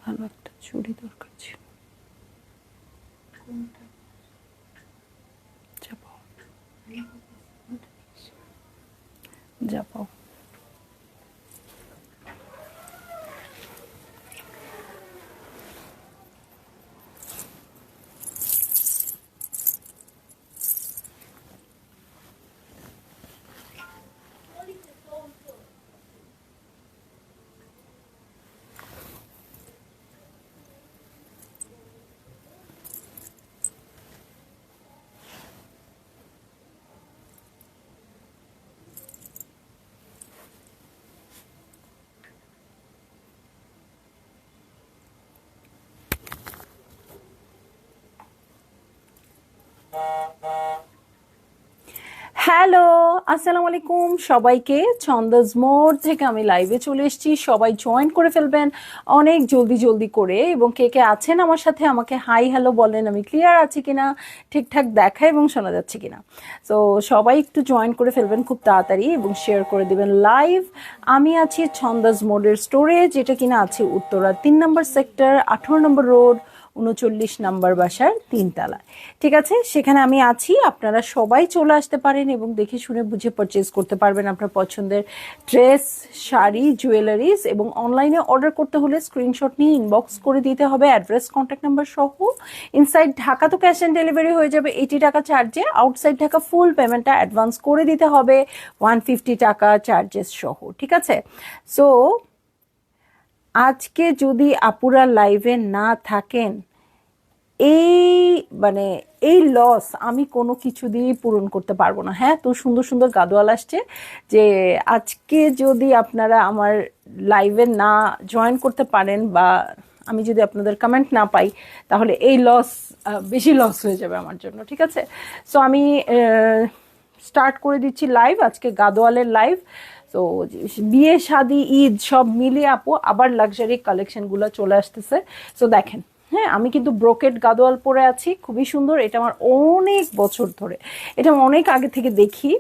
ভালো একটা চুড়ি দরকার ছিল। যাবো হ্যালো, আসসালামু আলাইকুম সবাইকে। ছন্দজ মোড় থেকে আমি লাইভে চলে এসেছি, সবাই জয়েন করে ফেলবেন অনেক জলদি জলদি করে। এবং কে কে আছেন আমার সাথে আমাকে হাই হ্যালো বলেন, আমি ক্লিয়ার আছি কিনা, ঠিকঠাক দেখা এবং শোনা যাচ্ছে কিনা। তো সবাই একটু জয়েন করে ফেলবেন খুব তাড়াতাড়ি এবং শেয়ার করে দিবেন লাইভ। আমি আছি ছন্দজ মোড়ের স্টোরে, যেটা কিনা আছে উত্তরা 3 নম্বর সেক্টর, 18 নম্বর রোড, 39 নম্বর বাসার 3 তলা। ঠিক আছে, সেখানে আমি আছি। আপনারা সবাই চলে আসতে পারেন এবং দেখে শুনে বুঝে পারচেজ করতে পারবেন আপনার পছন্দের ড্রেস, শাড়ি, জুয়েলারিজ। এবং অনলাইনে অর্ডার করতে হলে স্ক্রিনশট নিয়ে ইনবক্স করে দিতে হবে অ্যাড্রেস, কন্ট্যাক্ট নাম্বার সহ। ইনসাইড ঢাকা তো ক্যাশ অন ডেলিভারি হয়ে যাবে 80 টাকা চার্জে। আউটসাইড ঢাকা ফুল পেমেন্টটা অ্যাডভান্স করে দিতে হবে 150 টাকা চার্জেস সহ। ঠিক আছে, সো আজকে যদি আপুরা লাইভে না থাকেন, এই মানে এই লস আমি কোনো কিছু দিয়েই পূরণ করতে পারবো না। হ্যাঁ, তো সুন্দর সুন্দর গাদোয়াল আসছে যে আজকে যদি আপনারা আমার লাইভে না জয়েন করতে পারেন বা আমি যদি আপনাদের কমেন্ট না পাই, তাহলে এই লস বেশি লস হয়ে যাবে আমার জন্য। ঠিক আছে, সো আমি স্টার্ট করে দিচ্ছি লাইভ, আজকে গাদোয়ালের লাইভ। তো বিয়ে, শাদি, ঈদ সব মিলিয়ে আপু আবার লাক্সারি কালেকশনগুলো চলে আসতেছে। সো দেখেন, হ্যাঁ, আমি কিন্তু ব্রোকেট গাদোয়াল পরে আছি, খুবই সুন্দর। এটা আমার অনেক বছর ধরে, এটা অনেক আগে থেকে দেখি,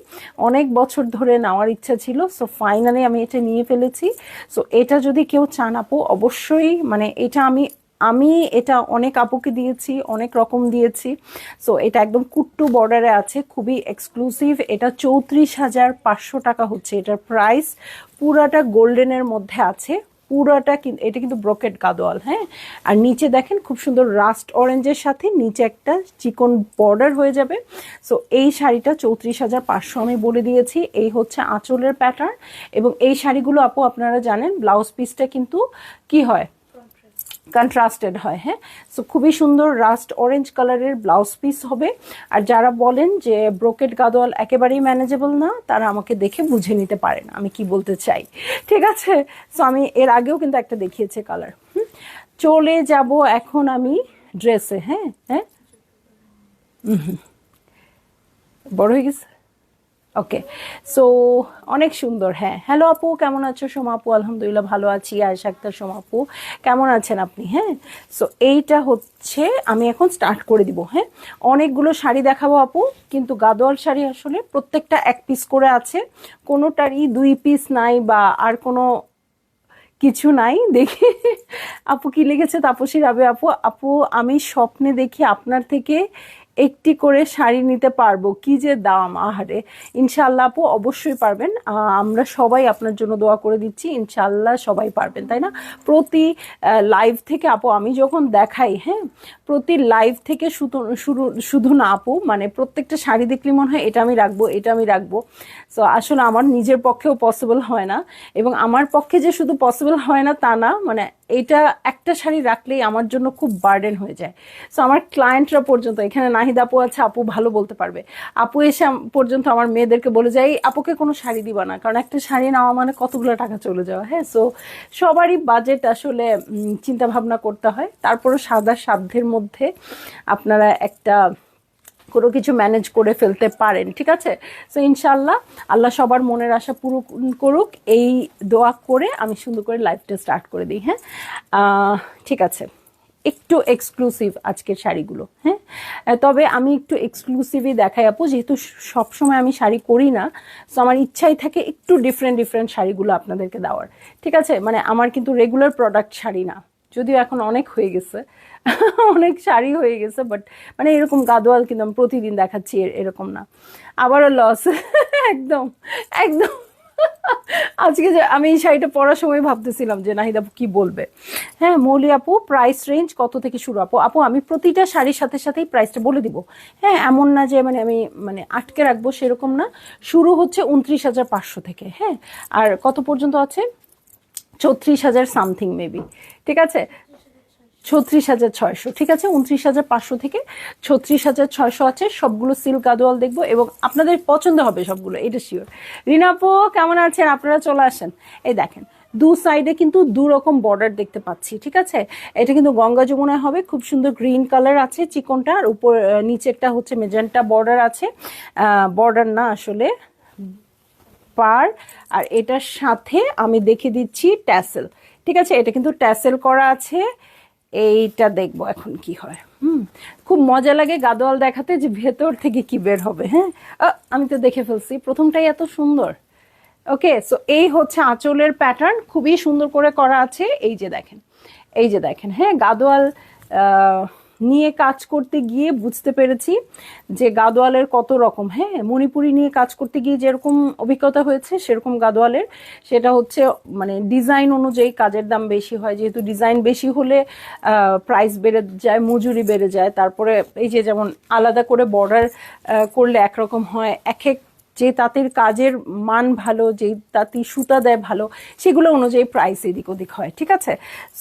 অনেক বছর ধরে নেওয়ার ইচ্ছা ছিল। সো ফাইনালি আমি এটা নিয়ে ফেলেছি। সো এটা যদি কেউ চান আপু, অবশ্যই মানে এটা আমি আমি এটা অনেক আপুকে দিয়েছি, অনেক রকম দিয়েছি। সো এটা একদম কুট্টু বর্ডারে আছে, খুবই এক্সক্লুসিভ। এটা 34,500 টাকা হচ্ছে এটার প্রাইস। পুরাটা গোল্ডেনের মধ্যে আছে, পুরাটা কিন্তু এটা কিন্তু ব্রোকেট গাদোয়াল। হ্যাঁ, আর নিচে দেখেন খুব সুন্দর রাস্ট অরেঞ্জের সাথে নিচে একটা চিকন বর্ডার হয়ে যাবে। সো এই শাড়িটা 34,500 আমি বলে দিয়েছি। এই হচ্ছে আঁচলের প্যাটার্ন। এবং এই শাড়িগুলো আপু আপনারা জানেন ব্লাউজ পিসটা কিন্তু কি হয়, কন্ট্রাস্টেড হয়। হ্যাঁ, সো খুবই সুন্দর রাস্ট অরেঞ্জ কালারের ব্লাউজ পিস হবে। আর যারা বলেন যে ব্রোকেট গাদোয়াল একেবারেই ম্যানেজেবল না, তারা আমাকে দেখে বুঝে নিতে পারেন আমি কি বলতে চাই। ঠিক আছে, সো আমি এর আগেও কিন্তু একটা দেখিয়েছি কালার। চলে যাব এখন আমি ড্রেসে। হ্যাঁ হ্যাঁ, বড় হয়ে গেছে। ওকে, সো অনেক সুন্দর। হ্যাঁ, হ্যালো আপু, কেমন আছো? সোমা আপু, আলহামদুলিল্লাহ ভালো আছি। আয়েশা আক্তার, সোমা আপু কেমন আছেন আপনি? হ্যাঁ, সো এইটা হচ্ছে আমি এখন স্টার্ট করে দিব। হ্যাঁ, অনেকগুলো শাড়ি দেখাবো আপু, কিন্তু গাদোয়াল শাড়ি আসলে প্রত্যেকটা 1 পিস করে আছে, কোনোটারই 2 পিস নাই বা আর কোনো কিছু নাই। দেখি আপু কি লিখেছে, তাপসী রাবে আপু। আপু আমি স্বপ্নে দেখি আপনার থেকে একটি করে শাড়ি নিতে পারবো, কি যে দাম! আহারে, ইনশাল্লাহ আপু অবশ্যই পারবেন। আমরা সবাই আপনার জন্য দোয়া করে দিচ্ছি, ইনশাল্লাহ সবাই পারবেন, তাই না? প্রতি লাইভ থেকে আপু আমি যখন দেখাই, হ্যাঁ, প্রতি লাইভ থেকে শুধু শুরু শুধু না আপু, মানে প্রত্যেকটা শাড়ি দেখলে মনে হয় এটা আমি রাখবো, এটা আমি রাখবো। সো আসলে আমার নিজের পক্ষেও পসিবল হয় না, এবং আমার পক্ষে যে শুধু পসিবল হয় না তা না, মানে এটা একটা শাড়ি রাখলেই আমার জন্য খুব বার্ডেন হয়ে যায়। সো আমার ক্লায়েন্টরা পর্যন্ত, এখানে নাহিদ আপু আছে, আপু ভালো বলতে পারবে, আপু এসে পর্যন্ত আমার মেয়েদেরকে বলে যায় আপুকে কোনো শাড়ি দিবা না, কারণ একটা শাড়ি নেওয়া মানে কতগুলো টাকা চলে যাওয়া। হ্যাঁ, সো সবারই বাজেট আসলে চিন্তা ভাবনা করতে হয়। তারপরে সাদা সাধ্যের মধ্যে আপনারা একটা কোনো কিছু ম্যানেজ করে ফেলতে পারেন। ঠিক আছে, সো ইনশাল্লাহ আল্লাহ সবার মনের আশা পূরণ করুক, এই দোয়া করে আমি সুন্দর করে লাইফটা স্টার্ট করে দিই। হ্যাঁ, ঠিক আছে, একটু এক্সক্লুসিভ আজকের শাড়িগুলো। হ্যাঁ, তবে আমি একটু এক্সক্লুসিভই দেখাই আপু, যেহেতু সবসময় আমি শাড়ি করি না। সো আমার ইচ্ছাই থাকে একটু ডিফারেন্ট ডিফারেন্ট শাড়িগুলো আপনাদেরকে দেওয়ার। ঠিক আছে, মানে আমার কিন্তু রেগুলার প্রোডাক্ট শাড়ি না, যদিও এখন অনেক হয়ে গেছে, অনেক শাড়ি হয়ে গেছে, বাট মানে এরকম গাদোয়াল কিন্তু আমি প্রতিদিন দেখাচ্ছি এরকম না। আবারও লস। একদম একদম। আজকে যে আমি এই শাড়িটা পরার সময় ভাবতেছিলাম যে নাহিদ আপু কি বলবে। হ্যাঁ মৌলি আপু, প্রাইস রেঞ্জ কত থেকে শুরু? আপু আপু আমি প্রতিটা শাড়ির সাথে সাথেই প্রাইসটা বলে দিব। হ্যাঁ এমন না যে মানে আমি মানে আটকে রাখবো, সেরকম না। শুরু হচ্ছে 29,500 থেকে, হ্যাঁ। আর কত পর্যন্ত আছে? 34,000 সামথিং মেবি, ঠিক আছে। 36,600, ঠিক আছে। 29,500 থেকে 36,600 আছে। সবগুলো সিল্ক গাদোয়াল দেখবো এবং আপনাদের পছন্দ হবে সবগুলো, এটা শিওর। রিনা আপু কেমন আছেন? আপনারা চলে আসেন। এই দেখেন দু সাইডে কিন্তু দু রকম বর্ডার দেখতে পাচ্ছি, ঠিক আছে। এটা কিন্তু গঙ্গা যমুনায় হবে, খুব সুন্দর গ্রিন কালার আছে চিকনটা, আর উপর নিচেরটা হচ্ছে মেজেন্টা বর্ডার আছে, বর্ডার না আসলে পার। আর এটার সাথে আমি দেখে দিচ্ছি ট্যাসেল, ঠিক আছে। এটা কিন্তু ট্যাসেল করা আছে। এইটা দেখবো এখন কি হয়। খুব মজা লাগে গাদোয়াল দেখাতে, যে ভেতর থেকে কি বের হবে। হ্যাঁ আমি তো দেখে ফেলছি, প্রথমটাই এত সুন্দর। ওকে, সো এই হচ্ছে আঁচলের প্যাটার্ন, খুবই সুন্দর করে করা আছে। এই যে দেখেন, এই যে দেখেন, হ্যাঁ গাদোয়াল নিয়ে কাজ করতে গিয়ে বুঝতে পেরেছি যে গাদোয়ালের কত রকম। হ্যাঁ মণিপুরি নিয়ে কাজ করতে গিয়ে যেরকম অভিজ্ঞতা হয়েছে, সেরকম গাদোয়ালের সেটা হচ্ছে মানে ডিজাইন অনুযায়ী কাজের দাম বেশি হয়, যেহেতু ডিজাইন বেশি হলে প্রাইস বেড়ে যায়, মজুরি বেড়ে যায়। তারপরে এই যে যেমন আলাদা করে বর্ডার করলে একরকম হয়, এক এক যে তাঁতের কাজের মান ভালো, যেই তাঁতি সুতা দেয় ভালো, সেগুলো অনুযায়ী প্রাইস এদিক ওদিক হয়, ঠিক আছে।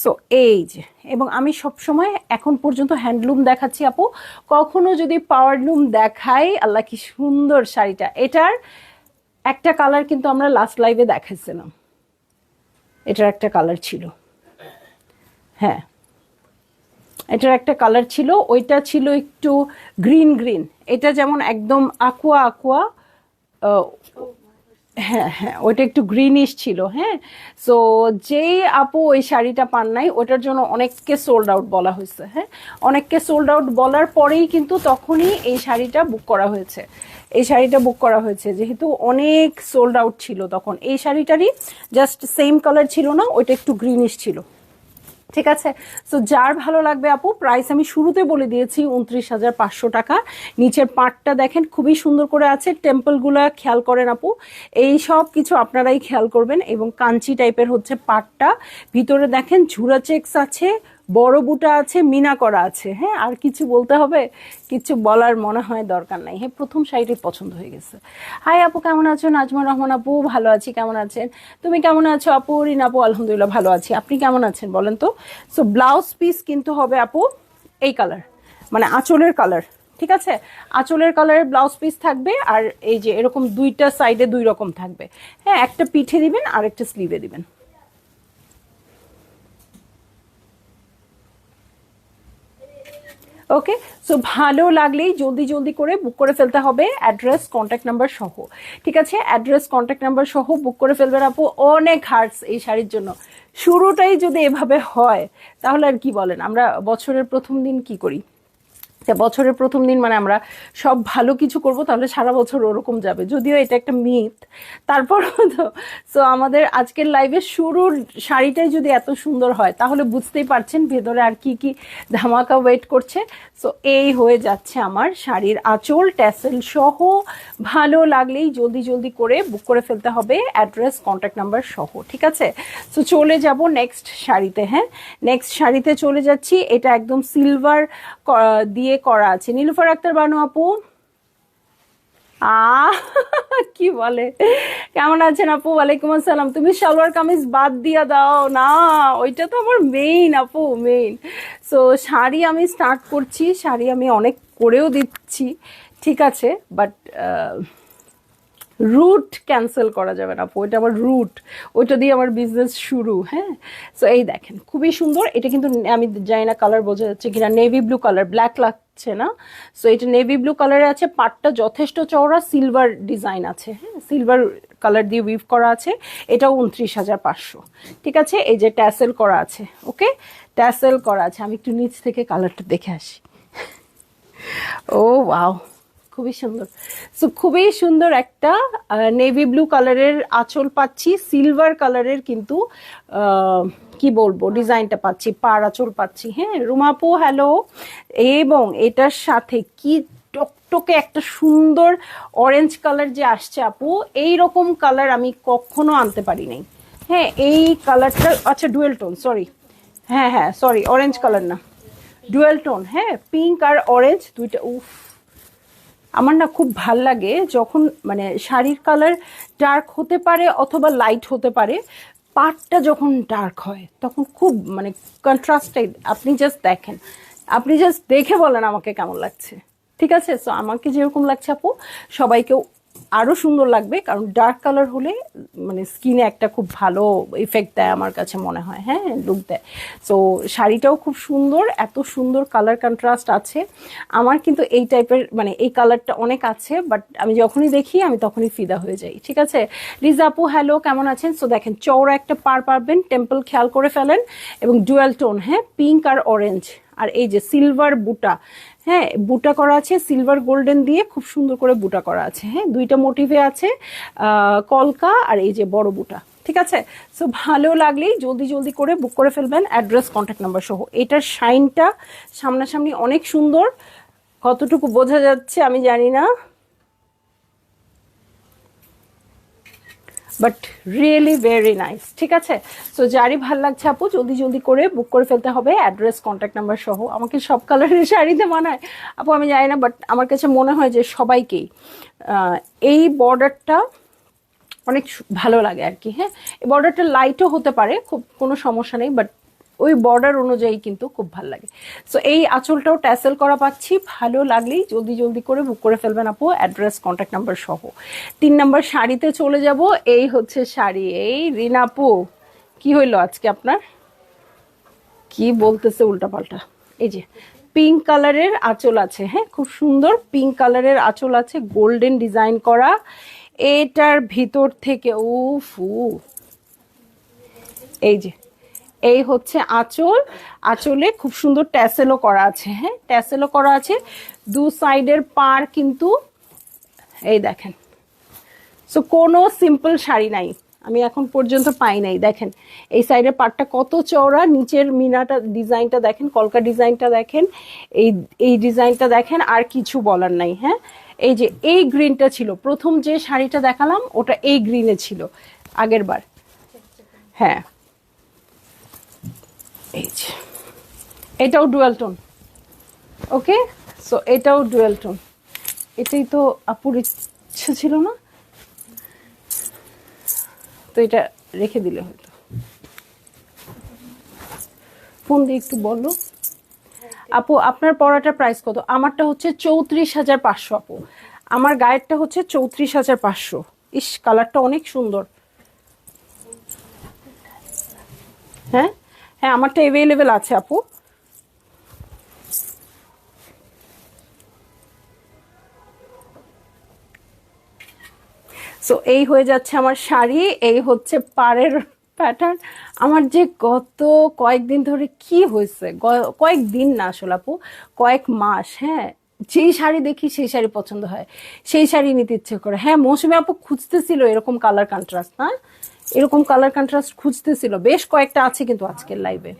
সো এই যে, এবং আমি সবসময় এখন পর্যন্ত হ্যান্ডলুম দেখাচ্ছি আপু, কখনো যদি পাওয়ারলুম দেখাই, আল্লাহ কি সুন্দর শাড়িটা। এটার একটা কালার কিন্তু আমরা লাস্ট লাইভে দেখাচ্ছিলাম, এটার একটা কালার ছিল, হ্যাঁ এটার একটা কালার ছিল, ওইটা ছিল একটু গ্রিন গ্রিন, এটা যেমন একদম আকুয়া আকুয়া, হ্যাঁ হ্যাঁ ওইটা একটু গ্রিনিশ ছিল। হ্যাঁ সো যেই আপু ওই শাড়িটা পান নাই, ওটার জন্য অনেককে সোল্ড আউট বলা হয়েছে। হ্যাঁ অনেককে সোল্ড আউট বলার পরেই কিন্তু তখনই এই শাড়িটা বুক করা হয়েছে, এই শাড়িটা বুক করা হয়েছে, যেহেতু অনেক সোল্ড আউট ছিল তখন। এই শাড়িটারই জাস্ট সেম কালার ছিল না, ওইটা একটু গ্রিনিশ ছিল, ঠিক আছে। সো যার ভালো লাগবে আপু, প্রাইস আমি শুরুতে বলে দিয়েছি 29,500 টাকা। নিচের পাটটা দেখেন খুবই সুন্দর করে আছে, টেম্পলগুলা খেয়াল করেন আপু, এই সব কিছু আপনারাই খেয়াল করবেন। এবং কাঞ্চি টাইপের হচ্ছে পাটটা, ভিতরে দেখেন ঝুরা চেক্স আছে, বড় বুটা আছে, মিনা করা আছে। হ্যাঁ আর কিছু বলতে হবে? কিছু বলার মনে হয় দরকার নাই। হ্যাঁ প্রথম শাড়িটাই পছন্দ হয়ে গেছে। হাই আপু কেমন আছো? নাজমা রহমান আপু ভালো আছি, কেমন আছেন? তুমি কেমন আছো আপু? রিনা আপু আলহামদুলিল্লাহ ভালো আছি, আপনি কেমন আছেন বলেন তো? সো ব্লাউজ পিস কিন্তু হবে আপু এই কালার, মানে আঁচলের কালার, ঠিক আছে। আঁচলের কালারের ব্লাউজ পিস থাকবে, আর এই যে এরকম দুইটা সাইডে দুই রকম থাকবে। হ্যাঁ একটা পিঠে দিবেন আর একটা স্লিভে দিবেন। ওকে, সো ভালো লাগলেই জলদি জলদি করে বুক করে ফেলতে হবে, অ্যাড্রেস কন্ট্যাক্ট নাম্বার সহ, ঠিক আছে। অ্যাড্রেস কন্ট্যাক্ট নাম্বার সহ বুক করে ফেলবেন আপু। অনেক হার্টস এই শাড়ির জন্য। শুরুটাই যদি এভাবে হয় তাহলে আর কি বলেন, আমরা বছরের প্রথম দিন কি করি? বছরের প্রথম দিন মানে আমরা সব ভালো কিছু করব, তাহলে সারা বছর ওরকম যাবে, যদিও এটা একটা মিথ, তারপরও তো। সো আমাদের আজকের লাইভের শুরুর শাড়িটাই যদি এত সুন্দর হয়, তাহলে বুঝতেই পারছেন ভেতরে আর কি কি ধামাকা ওয়েট করছে। সো এই হয়ে যাচ্ছে আমার শাড়ির আঁচল ট্যাসেল সহ। ভালো লাগলেই জলদি জলদি করে বুক করে ফেলতে হবে, অ্যাড্রেস কন্ট্যাক্ট নাম্বার সহ, ঠিক আছে। সো চলে যাব নেক্সট শাড়িতে। হ্যাঁ নেক্সট শাড়িতে চলে যাচ্ছি, এটা একদম সিলভার দিয়ে করা আছে। নীলুফার আক্তার বানু আপু কি বলে, কেমন আছেন আপু? ওয়ালাইকুম আসসালাম। তুমি সালোয়ার কামিজ বাদ দিয়া দাও না, ওইটা তো আমার মেইন আপু, মেইন। সো শাড়ি আমি স্টার্ট করছি, শাড়ি আমি অনেক করেও দিচ্ছি, ঠিক আছে, বাট রুট ক্যান্সেল করা যাবে না আপু, ওইটা আমার রুট, ওইটা দিয়ে আমার বিজনেস শুরু। হ্যাঁ সো এই দেখেন খুবই সুন্দর, এটা কিন্তু আমি জানি না কালার বোঝা যাচ্ছে কিনা, নেভি ব্লু কালার, ব্ল্যাক লাগছে না। সো এটা নেভি ব্লু কালারে আছে, পাটটা যথেষ্ট চওড়া, সিলভার ডিজাইন আছে, হ্যাঁ সিলভার কালার দিয়ে উইভ করা আছে। এটাও 29,500, ঠিক আছে। এই যে ট্যাসেল করা আছে, ওকে ট্যাসেল করা আছে। আমি একটু নিচ থেকে কালারটা দেখে আসি। ও ওয়াও, খুবই সুন্দর। সো খুবই সুন্দর একটা নেভি ব্লু কালারের আঁচল পাচ্ছি, সিলভার কালারের কিন্তু কি বলবো ডিজাইনটা পাচ্ছি, পার আঁচল পাচ্ছি। হ্যাঁ রুমাপু হ্যালো। এবং এটার সাথে কি টকটকে একটা সুন্দর অরেঞ্জ কালার যে আসছে আপু, এই রকম কালার আমি কখনো আনতে পারি নাই। হ্যাঁ এই কালারটা আচ্ছা ডুয়েল টোন, সরি, হ্যাঁ হ্যাঁ সরি অরেঞ্জ কালার না, ডুয়েল টোন। হ্যাঁ পিঙ্ক আর অরেঞ্জ দুইটা, উফ আমার না খুব ভাল লাগে যখন মানে শাড়ির কালার ডার্ক হতে পারে অথবা লাইট হতে পারে, পাটটা যখন ডার্ক হয় তখন খুব মানে কন্ট্রাস্টেড। আপনি জাস্ট দেখেন, আপনি জাস্ট দেখে বলেন আমাকে কেমন লাগছে, ঠিক আছে? সো আমাকে যেরকম লাগছে আপু সবাইকেও আরো সুন্দর লাগবে, কারণ ডার্ক কালার হলে মানে স্কিনে একটা খুব ভালো ইফেক্ট দেয় আমার কাছে মনে হয়, হ্যাঁ লুক দেয়। সো শাড়িটাও খুব সুন্দর, এত সুন্দর কালার কন্ট্রাস্ট আছে। আমার কিন্তু এই টাইপের মানে এই কালারটা অনেক আছে, বাট আমি যখনই দেখি আমি তখনই ফিদা হয়ে যাই, ঠিক আছে? লিজা আপু হ্যালো কেমন আছেন? সো দেখেন চওড়া একটা পার পাবেন, টেম্পল খেয়াল করে ফেলেন, এবং ডুয়াল টোন, হ্যাঁ পিঙ্ক আর অরেঞ্জ, আর এই যে সিলভার বুটা, হ্যাঁ বুটা করা আছে সিলভার গোল্ডেন দিয়ে, খুব সুন্দর করে বুটা করা আছে। হ্যাঁ দুইটা মোটিভে আছে, কলকা আর এই যে বড় বুটা, ঠিক আছে? সো ভালো লাগলেই জলদি জলদি করে বুক করে ফেলবেন, অ্যাড্রেস কন্ট্যাক্ট নাম্বার সহ। এটার শাইনটা সামনাসামনি অনেক সুন্দর, কতটুকু বোঝা যাচ্ছে আমি জানি না, বাট রিয়েলি ভেরি নাইস, ঠিক আছে? সো যারই ভাল লাগছে আপু জলদি জলদি করে বুক করে ফেলতে হবে, অ্যাড্রেস কন্ট্যাক্ট নাম্বার সহ। আমাকে সব কালারের শাড়িতে মানায় আপু আমি জানি না, বাট আমার কাছে মনে হয় যে সবাইকেই এই বর্ডারটা অনেক ভালো লাগে আর কি। হ্যাঁ এই বর্ডারটা লাইটও হতে পারে, খুব কোনো সমস্যা নেই, বাট ওই বর্ডার অনুযায়ী কিন্তু খুব ভালো লাগে। সো এই আঁচলটাও ট্যাসেল করা পাচ্ছি, ভালো লাগলেই জলদি জলদি করে বুক করে ফেলবেন আপু, অ্যাড্রেস কন্ট্যাক্ট নাম্বার সহ। 3 নাম্বার শাড়িতে চলে যাব। এই হচ্ছে শাড়ি। এই রিনা আপু কি হইলো আজকে আপনার, কি বলতেছে উল্টাপাল্টা। এই যে পিঙ্ক কালারের আঁচল আছে, হ্যাঁ খুব সুন্দর পিঙ্ক কালারের আঁচল আছে, গোল্ডেন ডিজাইন করা। এটার ভিতর থেকে উফ, এই যে এই হচ্ছে আঁচল, আঁচলে খুব সুন্দর ট্যাসেলও করা আছে। হ্যাঁ ট্যাসেলও করা আছে, দু সাইডের পার কিন্তু এই দেখেন। সো কোনো সিম্পল শাড়ি নাই আমি এখন পর্যন্ত পাই নাই। দেখেন এই সাইডের পাটটা কত চওড়া, নিচের মিনাটা ডিজাইনটা দেখেন, কলকা ডিজাইনটা দেখেন, এই ডিজাইনটা দেখেন, আর কিছু বলার নাই। হ্যাঁ এই যে এই গ্রিনটা ছিল প্রথম যে শাড়িটা দেখালাম, ওটা এই গ্রিনে ছিল আগের বার। হ্যাঁ এই যে এটাও ডুয়াল টোন, ওকে? সো এটাও ডুয়াল টোন। এটাই তো আপুর ইচ্ছা ছিল না, তো এটা রেখে দিলে হয়তো। ফোন দিয়ে একটু বলো আপু আপনার পরাটার প্রাইস কত? আমারটা হচ্ছে 34,500 আপু, আমার গায়েরটা হচ্ছে 34,500। ইস কালারটা অনেক সুন্দর। হ্যাঁ হ্যাঁ আমারটা অ্যাভেলেবেল আছে আপু। সো এই হয়ে যাচ্ছে আমার শাড়ি, এই হচ্ছে পাড়ের প্যাটার্ন। আমার যে গত কয়েকদিন ধরে কি হয়েছে, কয়েকদিন না আসলে আপু, কয়েক মাস, হ্যাঁ যেই শাড়ি দেখি সেই শাড়ি পছন্দ হয়, সেই শাড়ি নিতে ইচ্ছে করে। হ্যাঁ মৌসুমী আপু খুঁজতেছিল এরকম কালার কন্ট্রাস্ট, না এরকম কালার কন্ট্রাস্ট খুঁজতেছিল, বেশ কয়েকটা আছে কিন্তু আজকের লাইভে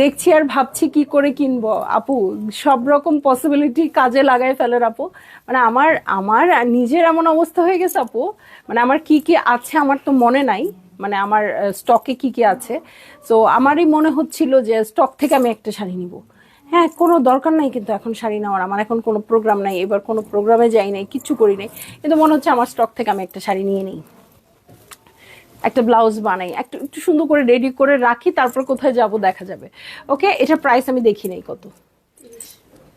দেখছি আর ভাবছি কি করে কিনবো আপু, সব রকম পসিবিলিটি কাজে লাগাই ফেলেন আপু। মানে আমার আমার নিজের এমন অবস্থা হয়ে গেছে আপু, মানে আমার কি কি আছে আমার তো মনে নাই, মানে আমার স্টকে কি কি আছে। সো আমারই মনে হচ্ছিল যে স্টক থেকে আমি একটা শাড়ি নিব। হ্যাঁ কোনো দরকার নাই কিন্তু এখন শাড়ি নেওয়ার, আমার এখন কোনো প্রোগ্রাম নাই, এবার কোনো প্রোগ্রামে যাই নাই, কিচ্ছু করি নাই, কিন্তু মনে হচ্ছে আমার স্টক থেকে আমি একটা শাড়ি নিয়ে নিই, একটা ব্লাউজ বানাই, একটু একটু সুন্দর করে রেডি করে রাখি, তারপর কোথায় যাব দেখা যাবে। ওকে এটার প্রাইস আমি দেখি নাই কত,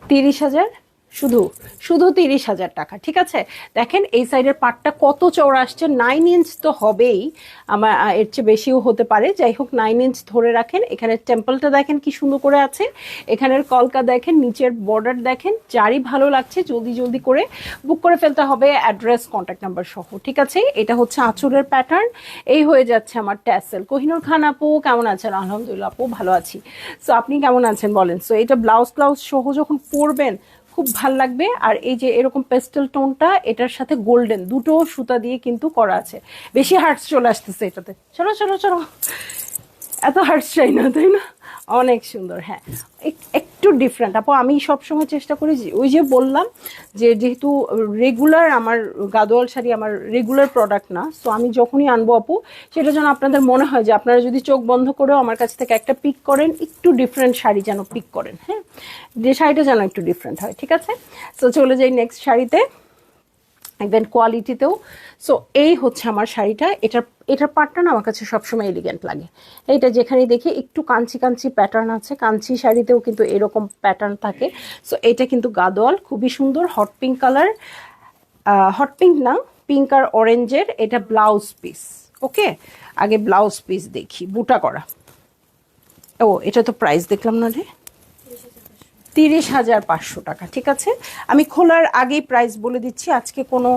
30,000 শুধু শুধু 30,000 টাকা, ঠিক আছে। দেখেন এই সাইডের পাটটা কত চওড়া আসছে, 9 ইঞ্চ তো হবেই, আমার এর চেয়ে বেশিও হতে পারে, যাই হোক 9 ইঞ্চ ধরে রাখেন। এখানে টেম্পলটা দেখেন কি সুন্দর করে আছে, এখানের কলকা দেখেন, নিচের বর্ডার দেখেন, যারই ভালো লাগছে জলদি জলদি করে বুক করে ফেলতে হবে, অ্যাড্রেস কন্ট্যাক্ট নাম্বার সহ, ঠিক আছে। এটা হচ্ছে আঁচলের প্যাটার্ন, এই হয়ে যাচ্ছে আমার ট্যাসেল। কোহিনুর খান আপু কেমন আছেন? আলহামদুলিল্লাহ আপু ভালো আছি। সো আপনি কেমন আছেন বলেন। সো এটা ব্লাউজ সহ যখন পরবেন খুব ভাল লাগবে। আর এই যে এরকম পেস্টেল টোনটা, এটার সাথে গোল্ডেন দুটো সুতা দিয়ে কিন্তু করা আছে। বেশি হার্টস চলে আসতেছে এটাতে, চলো চলো চলো, এত হার্টস চাই না, তাই না? অনেক সুন্দর, হ্যাঁ একটু ডিফারেন্ট আপু। আমি সবসময় চেষ্টা করি, ওই যে বললাম যে যেহেতু রেগুলার আমার গাদোয়াল শাড়ি আমার রেগুলার প্রোডাক্ট না, সো আমি যখনই আনবো আপু সেটা যেন আপনাদের মনে হয় যে আপনারা যদি চোখ বন্ধ করেও আমার কাছ থেকে একটা পিক করেন, একটু ডিফারেন্ট শাড়ি যেন পিক করেন, হ্যাঁ, যে শাড়িটা যেন একটু ডিফারেন্ট হয়, ঠিক আছে। সো চলে যাই নেক্সট শাড়িতে, ইভেন কোয়ালিটিতেও। সো এই হচ্ছে আমার শাড়িটা, এটার পাটটা না আমার কাছে সবসময় এলিগেন্ট লাগে। এইটা যেখানে দেখি একটু কাঞ্চি কাঞ্চি প্যাটার্ন আছে, কাঞ্চি শাড়িতেও কিন্তু এরকম প্যাটার্ন থাকে। সো এটা কিন্তু গাদোয়াল, খুবই সুন্দর, hot pink colour, hot pink না, পিঙ্ক আর অরেঞ্জের। এটা ব্লাউজ পিস, ওকে। আগে ব্লাউজ পিস দেখি, বুটা করা। ও এটা তো প্রাইস দেখলাম না রে, 30,500 টাকা, ঠিক আছে। আমি খোলার আগেই প্রাইস বলে দিচ্ছি, আজকে কোনো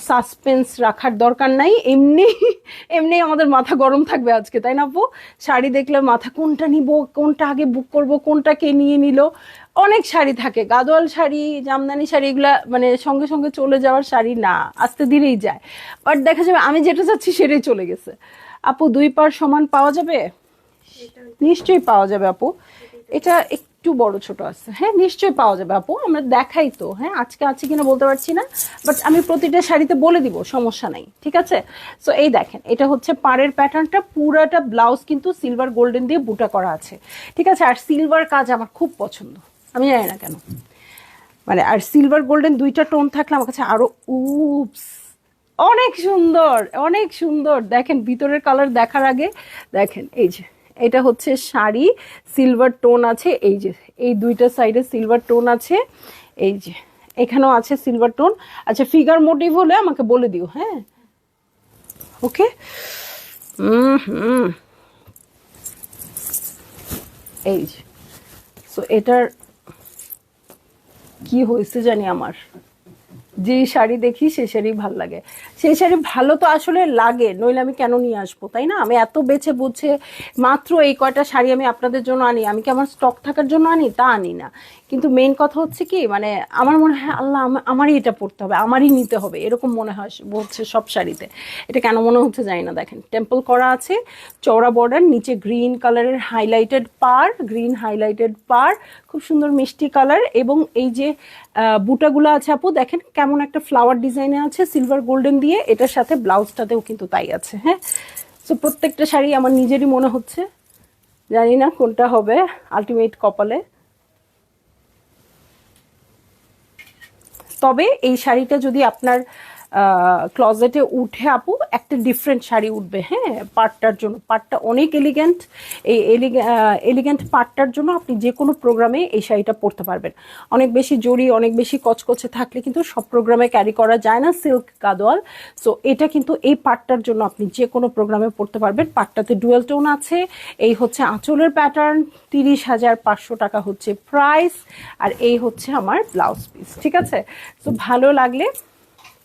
সাসপেন্স রাখার দরকার নাই, এমনি এমনি আমাদের মাথা গরম থাকবে আজকে, তাই না আপু? শাড়ি দেখলে মাথা কোনটা নিব, কোনটা আগে বুক করব, কোনটা কে নিয়ে নিল, অনেক শাড়ি থাকে। গাদোয়াল শাড়ি, জামদানি শাড়ি এগুলা মানে সঙ্গে সঙ্গে চলে যাওয়ার শাড়ি না, আস্তে ধীরেই যায়। বাট দেখা যাবে আমি যেটা চাচ্ছি সেটাই চলে গেছে। আপু 2 পার সমান পাওয়া যাবে? নিশ্চয়ই পাওয়া যাবে আপু। এটা একটু বড় ছোট আছে, হ্যাঁ নিশ্চয়ই পাওয়া যাবে আপু, আমরা দেখাই তো, হ্যাঁ আজকে আছে কিনা বলতে পারছি না, বাট আমি প্রতিটা শাড়িতে বলে দিব, সমস্যা নাই, ঠিক আছে। সো এই দেখেন, এটা হচ্ছে পাড়ের প্যাটার্নটা, পুরাটা ব্লাউজ কিন্তু সিলভার গোল্ডেন দিয়ে বুটা করা আছে, ঠিক আছে। আর সিলভার কাজ আমার খুব পছন্দ, আমি জানি না কেন, মানে আর সিলভার গোল্ডেন দুইটা টোন থাকলে আমার কাছে আরো উপস, অনেক সুন্দর, অনেক সুন্দর। দেখেন ভিতরের কালার দেখার আগে দেখেন, এই যে এটা হচ্ছে শাড়ি, সিলভার টোন আছে, এই যে এই দুইটা সাইডে সিলভার টোন আছে, এই যে এখানেও আছে সিলভার টোন। আচ্ছা ফিগার মোটিভ হলে আমাকে বলে দিও, হ্যাঁ ওকে। এই যে সো এটার কি হয়েছে জানি, আমার যে শাড়ি দেখি সে শাড়ি ভালো লাগে, সেই শাড়ি ভালো তো আসলে লাগে, নইলে আমি কেন নিয়ে আসবো, তাই না? আমি এত বেছে বুঝে মাত্র এই কয়টা শাড়ি আমি আপনাদের জন্য আনি, আমি কি আমার স্টক থাকার জন্য আনি? তা আনি না, কিন্তু মেইন কথা হচ্ছে কি, মানে আমার মনে হয় আল্লাহ আমারই এটা পড়তে হবে, আমারই নিতে হবে, এরকম মনে হয় হচ্ছে সব শাড়িতে। এটা কেন মনে হচ্ছে জানি না। দেখেন টেম্পল করা আছে, চওড়া বর্ডার, নিচে গ্রিন কালারের হাইলাইটেড পার, গ্রিন হাইলাইটেড পার, খুব সুন্দর মিষ্টি কালার, এবং এই যে বুটাগুলো আছে আপু দেখেন কেমন একটা ফ্লাওয়ার ডিজাইনে আছে সিলভার গোল্ডেন দিয়ে, এটার সাথে ব্লাউজটাতেও কিন্তু তাই আছে, হ্যাঁ। সো প্রত্যেকটা শাড়ি আমার নিজেরই মনে হচ্ছে, জানি না কোনটা হবে আলটিমেট কপালে। তবে এই শাড়িটা যদি আপনার ক্লজেটে উঠে আপু, একটা ডিফারেন্ট শাড়ি উঠবে, হ্যাঁ পাটটার জন্য, পাটটা অনেক এলিগেন্ট, এই এলিগেন্ট পাটটার জন্য আপনি যে কোনো প্রোগ্রামে এই শাড়িটা পরতে পারবেন। অনেক বেশি জড়ি, অনেক বেশি কচকচে থাকলে কিন্তু সব প্রোগ্রামে ক্যারি করা যায় না সিল্ক গাদোয়াল। সো এটা কিন্তু এই পাটটার জন্য আপনি যে কোনো প্রোগ্রামে পরতে পারবেন। পাটটাতে ডুয়েল টোন আছে, এই হচ্ছে আঁচলের প্যাটার্ন, 30,500 টাকা হচ্ছে প্রাইস, আর এই হচ্ছে আমার ব্লাউজ পিস, ঠিক আছে। তো ভালো লাগলে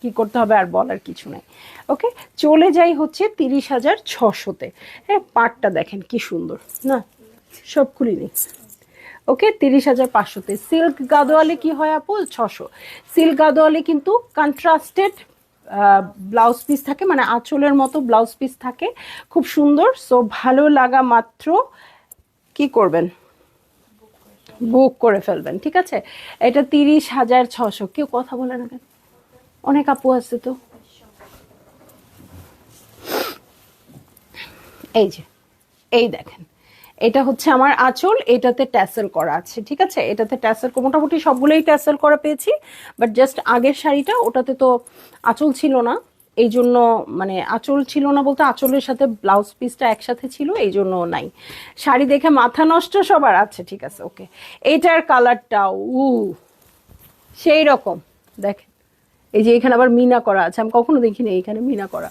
কি করতে হবে আর বলার কিছু নাই, ওকে। চলে যাই হচ্ছে 30,600-তে, হ্যাঁ পাটটা দেখেন কি সুন্দর না, সব খুলিনি, ওকে। 30,500-তে সিল্ক গাদোয়ালে কি হয় আপু? 600। সিল্ক গাদোয়ালে কিন্তু কন্ট্রাস্টেড ব্লাউজ পিস থাকে, মানে আঁচলের মতো ব্লাউজ পিস থাকে, খুব সুন্দর। সো ভালো লাগা মাত্র কি করবেন, বুক করে ফেলবেন, ঠিক আছে। এটা 30,600। কেউ কথা বলে না কেন? অনেক আপু আছে তো। এই যে এই দেখেন, এটা হচ্ছে আমার আঁচল, এটাতে ট্যাসেল করা আছে, ঠিক আছে। এটাতে ট্যাসেল মোটামুটি সবগুলোই ট্যাসেল করা পেয়েছি, বাট জাস্ট আগের শাড়িটা ওটাতে তো আঁচল ছিল না, এই জন্য, মানে আঁচল ছিল না বলতে আঁচলের সাথে ব্লাউজ পিসটা একসাথে ছিল, এই জন্য নাই। শাড়ি দেখে মাথা নষ্ট সবার আছে, ঠিক আছে ওকে। এটার কালারটাও সেই রকম দেখেন, এই যে এখানে আবার মিনা করা আছে, আমি কখনো দেখিনি এখানে মিনা করা।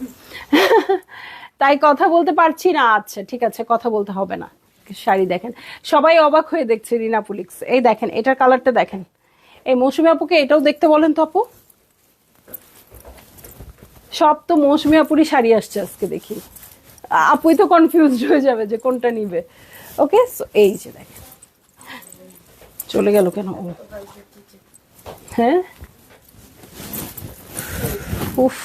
তাই কথা বলতে পারছি না। আচ্ছা ঠিক আছে, কথা বলতে হবে না। শাড়ি দেখেন, সবাই অবাক হয়ে দেখছে রিনাপুলিক্স। এই দেখেন এটার কালারটা দেখেন। এই মৌসুমী আপুকে এটাও দেখতে বলেন তো আপু। সব তো মৌসুমী আপুরই শাড়ি আসছে আজকে দেখি, আপুই তো কনফিউজড হয়ে যাবে যে কোনটা নিবে। ওকে, সো এই যে দেখেন, চলে গেল কেন ও? হ্যাঁ, উফ,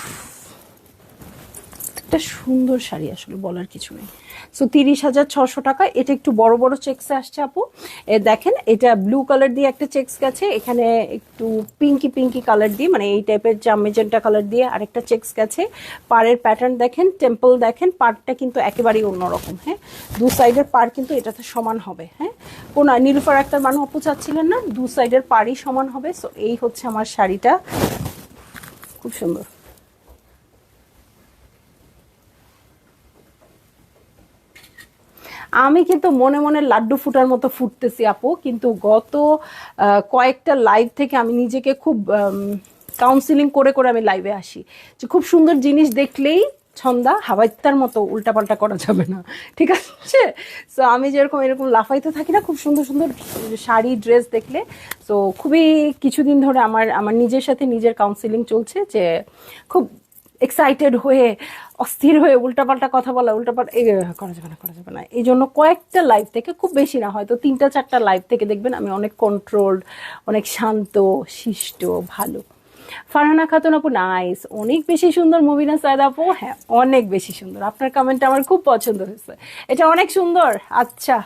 একটা সুন্দর শাড়ি, আসলে বলার কিছু নেই। সো 30,600 টাকা। এটা একটু বড় বড় চেক্সে আসছে আপু। দেখেন এটা ব্লু কালার দিয়ে একটা চেক্স গেছে, এখানে একটু পিঙ্কি পিঙ্কি কালার দিয়ে, মানে এই টাইপের মেজেন্টা কালার দিয়ে আরেকটা চেক্স গেছে। পাড়ের প্যাটার্ন দেখেন, টেম্পল দেখেন, পাড়টা কিন্তু একেবারেই অন্যরকম। হ্যাঁ, দু সাইডের পাড় কিন্তু এটাতে সমান হবে। হ্যাঁ, কোন নীলুফার একটা মানুষ আপু চাচ্ছিলেন না, দু সাইডের পাড়ই সমান হবে। সো এই হচ্ছে আমার শাড়িটা, খুব সুন্দর। আমি কিন্তু মনে মনে লাড্ডু ফুটার মতো ফুটতেছি আপু, কিন্তু গত কয়েকটা লাইভ থেকে আমি নিজেকে খুব কাউন্সিলিং করে করে আমি লাইভে আসি, যে খুব সুন্দর জিনিস দেখলেই ছন্দা হাওয়াইতার মতো উল্টাপাল্টা করা যাবে না, ঠিক আছে? সো আমি যেরকম এরকম লাফাইতে থাকি না খুব সুন্দর সুন্দর শাড়ি ড্রেস দেখলে। সো খুবই কিছুদিন ধরে আমার আমার নিজের সাথে নিজের কাউন্সিলিং চলছে, যে খুব এক্সাইটেড হয়ে অস্থির হয়ে উল্টাপাল্টা কথা বলা, উল্টাপাল্টা করা যাবে না, করা যাবে না। এই জন্য কয়েকটা লাইভ থেকে, খুব বেশি না, হয়তো 3-4টা লাইভ থেকে দেখবেন আমি অনেক কন্ট্রোলড, অনেক শান্ত শিষ্ট ভালো। ফারহানা খাতুন আপু নাইস, অনেক বেশি সুন্দর। মুবিনা সায়েদ আপু হ্যাঁ অনেক বেশি সুন্দর, আপনার কমেন্টটা আমার খুব পছন্দ হয়েছে, এটা অনেক সুন্দর। আচ্ছা,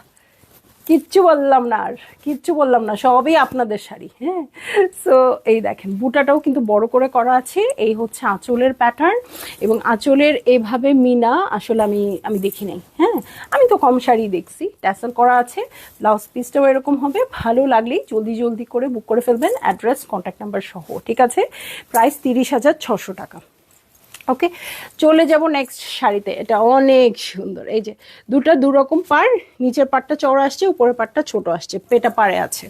কিচ্ছু বললাম না, আর কিচ্ছু বললাম না, সবই আপনাদের শাড়ি। হ্যাঁ, সো এই দেখেন বুটাটাও কিন্তু বড় করে করা আছে। এই হচ্ছে আঁচলের প্যাটার্ন, এবং আঁচলের এভাবে মিনা আসলে আমি আমি দেখি নাই। হ্যাঁ, আমি তো কম শাড়ি দেখছি। ট্যাসেল করা আছে, ব্লাউজ পিসটাও এরকম হবে। ভালো লাগলেই জলদি জলদি করে বুক করে ফেলবেন, অ্যাড্রেস কন্ট্যাক্ট নাম্বার সহ, ঠিক আছে? প্রাইস 30,600 টাকা। ওকে, চলে যাব নেক্সট শাড়িতে। এটা অনেক সুন্দর, এই যে দুটা দুরকম পাড়, নিচের পাড়টা চওড়া আসছে, উপরের পাড়টা ছোট আসছে, পেটা পাড়ে আছে।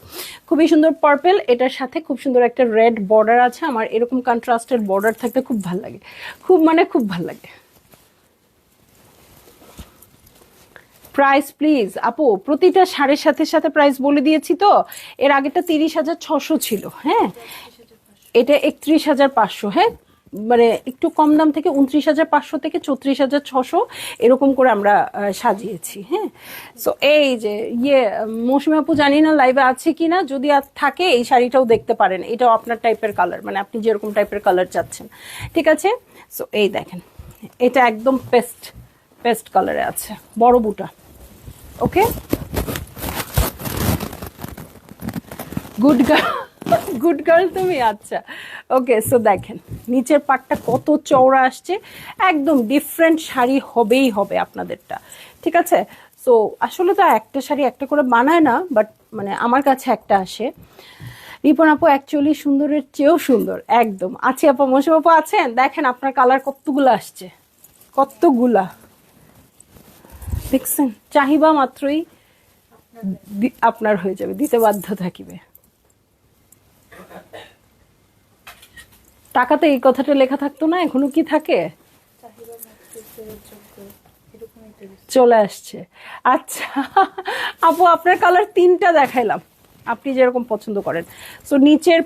খুবই সুন্দর পার্পেল, এটার সাথে খুব সুন্দর একটা রেড বর্ডার আছে। আমার এরকম কন্ট্রাস্টেড বর্ডার থাকতে খুব ভালো লাগে, খুব মানে খুব ভালো লাগে। প্রাইস প্লিজ আপু, প্রতিটা শাড়ির সাথে সাথে প্রাইস বলে দিয়েছি তো। এর আগেটা 30,600 ছিল। হ্যাঁ, এটা 31,500। হ্যাঁ, মানে একটু কম দাম থেকে 29,500 থেকে 34,600 এরকম করে আমরা সাজিয়েছি। হ্যাঁ, সো এই যে মৌসুমী আপু জানি না লাইভে আছে কিনা, যদি থাকে এই শাড়িটাও দেখতে পারেন, এটাও আপনার টাইপের কালার, মানে আপনি যেরকম টাইপের কালার চাচ্ছেন, ঠিক আছে? সো এই দেখেন, এটা একদম পেস্ট পেস্ট কালারে আছে, বড় বুটা। ওকে, গুড গার্ল, গুড গার্ল তুমি। আচ্ছা, ওকে, সো দেখেন নিচের পাটটা কত চওড়া আসছে, একদম ডিফারেন্ট শাড়ি হবেই হবে আপনাদেরটা, ঠিক আছে? সো আসলে তো একটা শাড়ি একটা করে বানায় না, বাট মানে আমার কাছে একটা আসে। রিপন আপু অ্যাকচুয়ালি সুন্দরের চেয়েও সুন্দর, একদম। আছি আপু, মৌসুম আপু আছেন? দেখেন আপনার কালার কতগুলো আসছে, কতগুলা দেখছেন? চাহিবা মাত্রই আপনার হয়ে যাবে, দিতে বাধ্য থাকিবে। টাকাতে এই কথাটা লেখা থাকতো না, এখনো কি থাকে? চলে আসছে। আচ্ছা আপু, আপনার কালার 3টা দেখাইলাম, আপনি যেরকম পছন্দ করেন। সো নিচের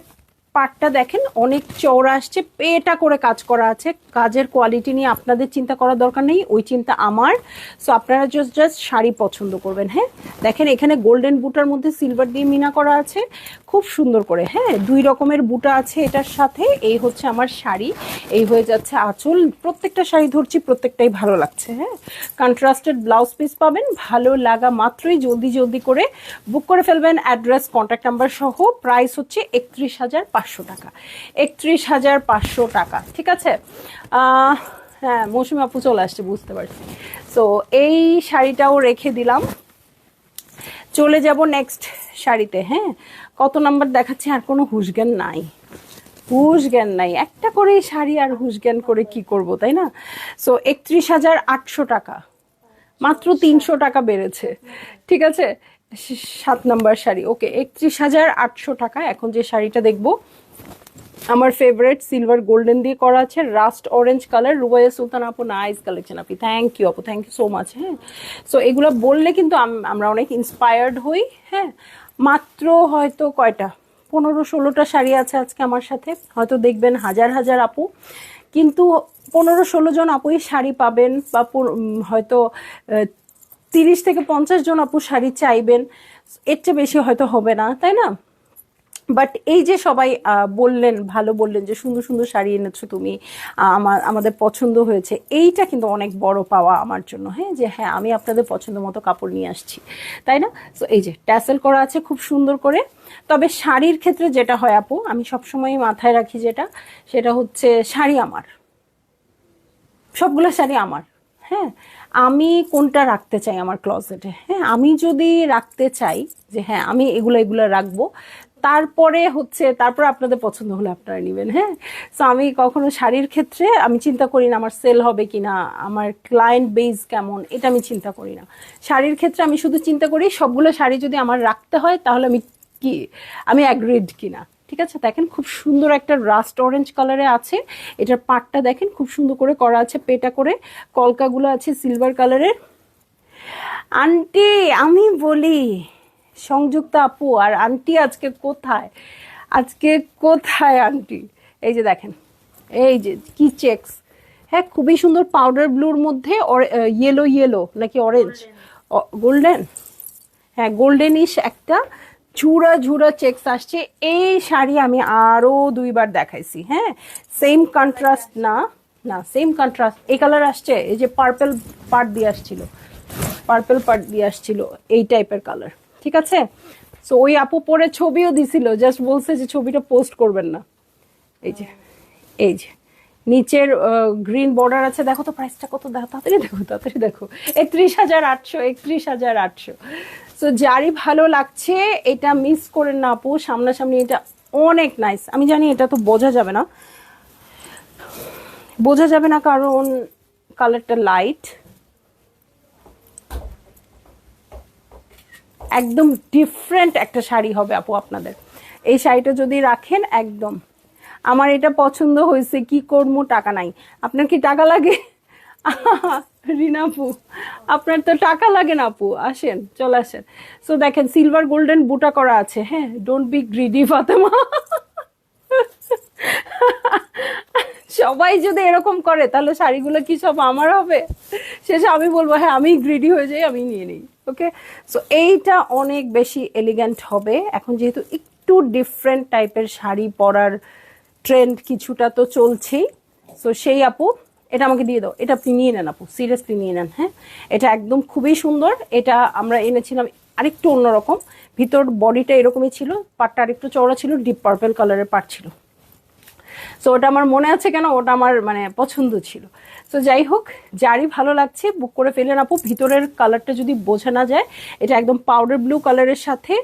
পাটটা দেখেন অনেক চওড়া আসছে, পেটা করে কাজ করা আছে। কাজের কোয়ালিটি নিয়ে আপনাদের চিন্তা করার দরকার নেই, ওই চিন্তা আমার। সো আপনারা জাস্ট শাড়ি পছন্দ করবেন। হ্যাঁ, দেখেন এখানে গোল্ডেন বুটার মধ্যে সিলভার দিয়ে মিনা করা আছে, খুব সুন্দর করে। হ্যাঁ, 2 রকমের বুটা আছে এটার সাথে। এই হচ্ছে আমার শাড়ি, এই হয়ে যাচ্ছে আঁচল। প্রত্যেকটা শাড়ি ধরছি, প্রত্যেকটাই ভালো লাগছে। হ্যাঁ, কন্ট্রাস্টেড ব্লাউজ পিস পাবেন, ভালো লাগা মাত্রই জলদি জলদি করে বুক করে ফেলবেন, অ্যাড্রেস কন্ট্যাক্ট নাম্বার সহ। প্রাইস হচ্ছে 31,500 টাকা, 31,500 টাকা, ঠিক আছে? হ্যাঁ, মৌসুমী আপু চলে আসছে, বুঝতে পারছি। সো এই শাড়িটাও রেখে দিলাম, চলে যাব নেক্সট শাড়িতে। হ্যাঁ, কত নাম্বার দেখাচ্ছে, আর কোনো হুঁশজ্ঞান নাই, হুঁশজ্ঞান নাই, একটা করে শাড়ি আর হুঁশজ্ঞান করে কি করব, তাই না? সো 31,800 টাকা, মাত্র 300 টাকা বেড়েছে, ঠিক আছে? 7 নাম্বার শাড়ি। ওকে, 31,800 টাকা। এখন যে শাড়িটা দেখবো আমার ফেভারিট সিলভার গোল্ডেন দিয়ে করা আছে, রাস্ট অরেঞ্জ কালার। রুবাইয়া সুলতান আপু, নাইস কালেকশন আপনি, থ্যাংক ইউ আপু, থ্যাংক ইউ সো মাচ। হ্যাঁ, সো এগুলো বললে কিন্তু আমরা অনেক ইন্সপায়ার্ড হই। হ্যাঁ, মাত্র হয়তো কয়টা 15-16টা শাড়ি আছে আজকে আমার সাথে, হয়তো দেখবেন হাজার হাজার আপু, কিন্তু 15-16 জন আপুই শাড়ি পাবেন, বা হয়তো 30 থেকে 50 জন আপু শাড়ি চাইবেন, এর চেয়ে বেশি হয়তো হবে না, তাই না? বাট এই যে সবাই বললেন, ভালো বললেন যে সুন্দর সুন্দর শাড়ি এনেছো তুমি, আমাদের পছন্দ হয়েছে, এইটা কিন্তু অনেক বড় পাওয়া আমার জন্য। হ্যাঁ, যে হ্যাঁ আমি আপনাদের পছন্দ মতো কাপড় নিয়ে আসছি, তাই না? সো এই যে ট্যাসেল করা আছে খুব সুন্দর করে। তবে শাড়ির ক্ষেত্রে যেটা হয় আপু, আমি সবসময় মাথায় রাখি যেটা, সেটা হচ্ছে শাড়ি আমার, সবগুলো শাড়ি আমার। হ্যাঁ, আমি কোনটা রাখতে চাই আমার ক্লজেটে। হ্যাঁ, আমি যদি রাখতে চাই যে হ্যাঁ আমি এগুলো এগুলো রাখবো, তারপরে আপনাদের পছন্দ হলে আপনারা নেবেন। হ্যাঁ, সো আমি কখনো শাড়ির ক্ষেত্রে আমি চিন্তা করি না আমার সেল হবে কিনা, আমার ক্লায়েন্ট বেস কেমন, এটা আমি চিন্তা করি না। শাড়ির ক্ষেত্রে আমি শুধু চিন্তা করি সবগুলো শাড়ি যদি আমার রাখতে হয় তাহলে আমি অ্যাগ্রিড কিনা। ঠিক আছে, দেখেন খুব সুন্দর একটা রাস্ট অরেঞ্জ কালারে আছে, এটার পাটটা দেখেন খুব সুন্দর করে করা আছে, পেটা করে কলকাগুলো আছে সিলভার কালারের। আন্টি আমি বলি, সংযুক্তা আপু আর আন্টি আজকে কোথায় আন্টি? এই যে দেখেন, এই যে কি চেকস, হ্যাঁ খুবই সুন্দর, পাউডার ব্লুর মধ্যে ইয়েলো নাকি অরেঞ্জ, গোল্ডেন, হ্যাঁ গোল্ডেনিশ একটা ঝুরা ঝুরা চেকস আসছে। এই শাড়ি আমি আরো 2বার দেখাইছি। হ্যাঁ, সেম কন্ট্রাস্ট না, সেম কন্ট্রাস্ট, এই কালার আসছে, এই যে পার্পল পার্ট দিয়ে আসছিল এই টাইপের কালার। ঠিক আছে, সো ওই আপু পরে ছবিও দিছিল, জাস্ট বলছে যে ছবিটা পোস্ট করবেন না। এই যে নিচের গ্রিন বর্ডার আছে, দেখো তো প্রাইসটা কত, দেখো তাড়াতাড়ি দেখো 31,800। সো যারই ভালো লাগছে এটা মিস করেন না আপু, সামনাসামনি এটা অনেক নাইস। আমি জানি এটা তো বোঝা যাবে না কারণ কালারটা লাইট, একদম ডিফারেন্ট একটা শাড়ি হবে আপু আপনাদের। এই শাড়িটা যদি রাখেন একদম, আমার এটা পছন্দ হয়েছে, কি করবো, টাকা নাই। আপনার কি টাকা লাগে? রিনা আপু, আপনার তো টাকা লাগে না আপু, আসেন, চলে আসেন। সো দেখেন সিলভার গোল্ডেন বুটা করা আছে। হ্যাঁ, ডোন্ট বি গ্রিডি ফাতেমা। সবাই যদি এরকম করে তাহলে শাড়িগুলো কি সব আমার হবে? শেষে আমি বলবো হ্যাঁ আমি গ্রিডি হয়ে যাই, আমি নিয়ে নিই। ওকে, সো এইটা অনেক বেশি এলিগ্যান্ট হবে। এখন যেহেতু একটু ডিফারেন্ট টাইপের শাড়ি পরার ট্রেন্ড কিছুটা তো চলছেই, সো সেই আপু এটা আমাকে দিয়ে দাও, এটা আপনি নিয়ে নেন আপু, সিরিয়াসলি নিয়ে নেন। হ্যাঁ, এটা একদম খুবই সুন্দর। এটা আমরা এনেছিলাম আরেকটু অন্যরকম, ভিতর বডিটা এরকমই ছিল, পাটটা আরেকটু চওড়া ছিল, ডিপ পার্পল কালারের পাট ছিল। সো ওটা আমার মনে আছে কেন, ওটা আমার মানে পছন্দ ছিল। সো যাই হোক, যারই ভালো লাগছে বুক করে ফেলেন আপু। ভিতরের কালারটা যদি বোঝা না যায়, এটা একদম পাউডার ব্লু কালারের সাথে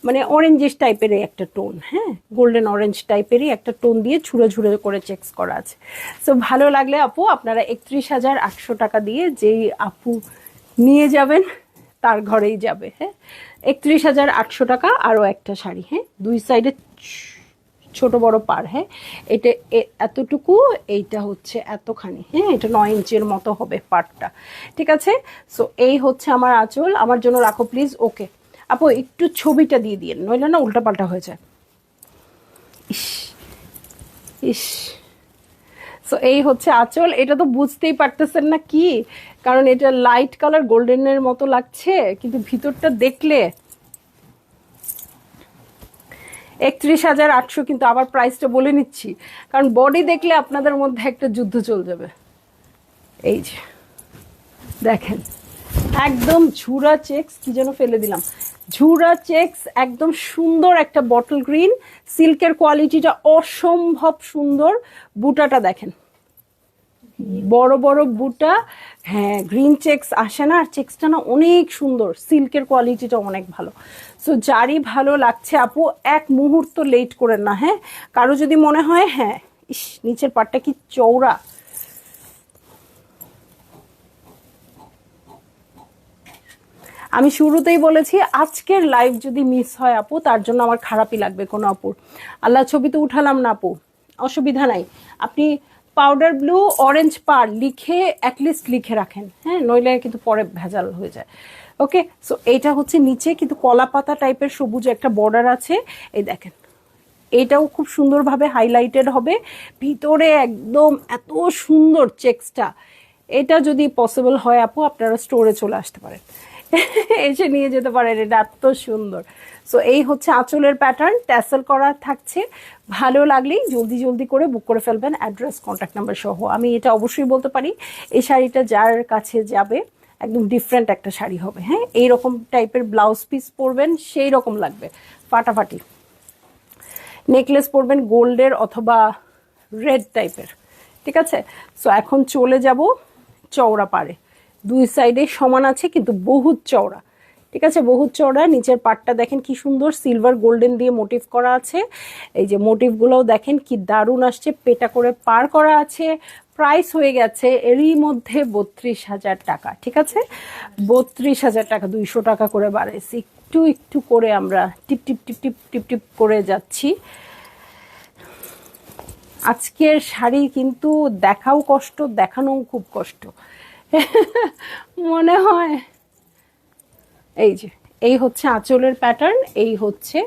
মানে অরেঞ্জিশ টাইপের একটা টোন, হ্যাঁ গোল্ডেন অরেঞ্জ টাইপেরই একটা টোন দিয়ে ঝুড়ে ঝুড়ে করে চেকস করা আছে। সো ভালো লাগলে আপু আপনারা 31,800 টাকা দিয়ে যেই আপু নিয়ে যাবেন তার ঘরেই যাবে। হ্যাঁ, 31,800 টাকা, আরও একটা শাড়ি। হ্যাঁ, দুই সাইডে ছোট বড় পার। হ্যাঁ, এটা এতটুকু, এইটা হচ্ছে এতখানি। হ্যাঁ, এটা 9 ইঞ্চের মতো হবে পাটটা। ঠিক আছে, সো এই হচ্ছে আমার আঁচল, আমার জন্য রাখো প্লিজ। ওকে আপু, একটু ছবিটা দিয়ে দিন, নইলে না উল্টাপাল্টা হয়ে যায়। ইস, সো এই হচ্ছে আঁচল। এটা তো বুঝতেই পারতেছেন না কি, কারণ এটা লাইট কালার গোল্ডেনের মতো লাগছে, কিন্তু ভিতরটা দেখলে 31,800। কিন্তু আবার প্রাইসটা বলে নিচ্ছি, কারণ বডি দেখলে আপনাদের মধ্যে একটা যুদ্ধ চলে যাবে। এই যে দেখেন, একদম ঝুরা চেকস, কি যেন ফেলে দিলাম, ঝুরা চেকস, একদম সুন্দর একটা বটল গ্রিন, সিল্কের কোয়ালিটিটা অসম্ভব সুন্দর। বুটাটা দেখেন, বড় বড় বুটা, হ্যাঁ গ্রিন চেকস আসে না, আর চেকসটা না অনেক সুন্দর, সিল্কের কোয়ালিটিটা অনেক ভালো। সো যারই ভালো লাগছে আপু এক মুহূর্ত লেট করেন না। হ্যাঁ, কারো যদি মনে হয় হ্যাঁ ইস নিচের পাটটা কি চওড়া, আমি শুরুতেই বলেছি আজকের লাইভ যদি মিস হয় আপু তার জন্য আমার খারাপই লাগবে কোনো আপুর। আল্লাহ, ছবি তো উঠালাম না আপু, অসুবিধা নাই, আপনি পাউডার ব্লু অরেঞ্জ পার লিখে অ্যাটলিস্ট লিখে রাখেন, হ্যাঁ, নইলে কিন্তু পরে ভেজাল হয়ে যায়। ওকে, সো এইটা হচ্ছে নিচে কিন্তু কলা পাতা টাইপের সবুজ একটা বর্ডার আছে, এই দেখেন এটাও খুব সুন্দরভাবে হাইলাইটেড হবে, ভিতরে একদম এত সুন্দর চেক্সটা। এটা যদি পসিবল হয় আপু আপনারা স্টোরে চলে আসতে পারেন, এসে নিয়ে যেতে পারেন, এটা এত সুন্দর। সো এই হচ্ছে আঁচলের প্যাটার্ন, ট্যাসেল করা থাকছে। ভালো লাগলেই জলদি জলদি করে বুক করে ফেলবেন, অ্যাড্রেস কন্ট্যাক্ট নাম্বার সহ। আমি এটা অবশ্যই বলতে পারি এই শাড়িটা যার কাছে যাবে একদম ডিফারেন্ট একটা শাড়ি হবে, হ্যাঁ, এইরকম টাইপের ব্লাউজ পিস পরবেন সেই রকম লাগবে, ফাটাফাটি। নেকলেস পরবেন গোল্ডের অথবা রেড টাইপের, ঠিক আছে। সো এখন চলে যাব চওড়া পাড়ে, দুই সাইডে সমান আছে কিন্তু বহুত চওড়া, ঠিক আছে, বহুত চওড়া। নিচের পাটটা দেখেন কি সুন্দর সিলভার গোল্ডেন দিয়ে মোটিভ করা আছে, এই যে মোটিভগুলোও দেখেন কি দারুণ আসছে, পেটা করে পার করা আছে। প্রাইস হয়ে গেছে এরই মধ্যে 32,000 টাকা, ঠিক আছে, 32,000 টাকা, 200 টাকা করে বাড়াইছি, একটু একটু করে আমরা টিপ টিপ টিপ টিপ টিপ টিপ করে যাচ্ছি। আজকের শাড়ি কিন্তু দেখাও কষ্ট, দেখানোও খুব কষ্ট মনে হয়। এই যে এই হচ্ছে আঁচলের প্যাটার্ন, এই হচ্ছে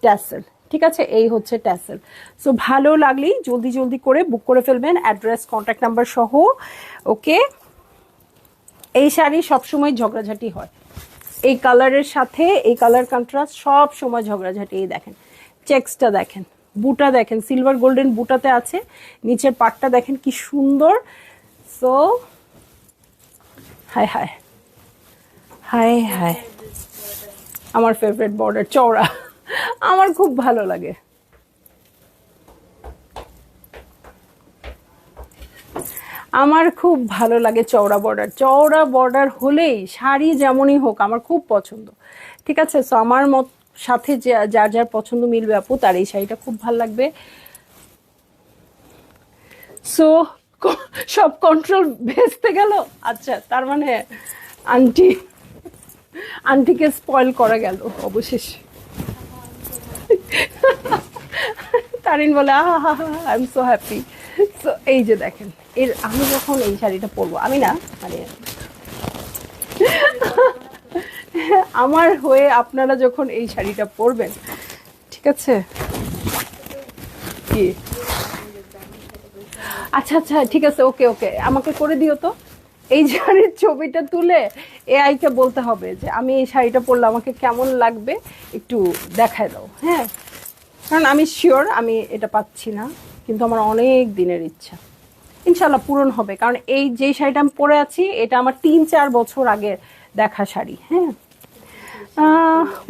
ট্যাসেল, ঠিক আছে, এই হচ্ছে ট্যাসেল। সো ভালো লাগলেই জলদি জলদি করে বুক করে ফেলবেন, অ্যাড্রেস কন্ট্যাক্ট নাম্বার সহ। ওকে, এই শাড়ি সবসময় ঝগড়াঝাটি হয়, এই কালারের সাথে এই কালার কন্ট্রাস্ট সব সময় ঝগড়াঝাটি। এই দেখেন চেক্সটা দেখেন, বুটা দেখেন সিলভার গোল্ডেন বুটাতে আছে, নিচের পাটটা দেখেন কি সুন্দর। সো হায় হায় হায় হায়, আমার ফেভারিট বর্ডার চওড়া, আমার খুব ভালো লাগে। আমার খুব ভালো লাগে চওড়া বর্ডার, চওড়া বর্ডার হলেই শাড়ি যেমনই হোক আমার খুব পছন্দ, ঠিক আছে। সো আমার সাথে যার যার পছন্দ মিলবে আপু তার এই শাড়িটা খুব ভালো লাগবে। সো সব কন্ট্রোল ভেস্তে গেল, আচ্ছা তার মানে আন্টিকে স্পয়েল করা গেল অবশেষে। তারিন বলে আহা হা হা, I am so happy. So এই যে দেখেন, আমি যখন এই শাড়িটা পরবো, আমি না মানে আমার হয়ে আপনারা যখন এই শাড়িটা পরবেন, ঠিক আছে, কি আচ্ছা আচ্ছা ঠিক আছে, ওকে ওকে, আমাকে করে দিও তো এই শাড়ির ছবিটা তুলে এআইকে বলতে হবে যে আমি এই শাড়িটা পরলে আমাকে কেমন লাগবে একটু দেখায় দাও, হ্যাঁ, কারণ আমি শিওর আমি এটা পাচ্ছি না, কিন্তু আমার অনেক দিনের ইচ্ছা, ইনশাল্লাহ পূরণ হবে। কারণ এই যে শাড়িটা আমি পরে আছি এটা আমার 3-4 বছর আগের দেখা শাড়ি, হ্যাঁ।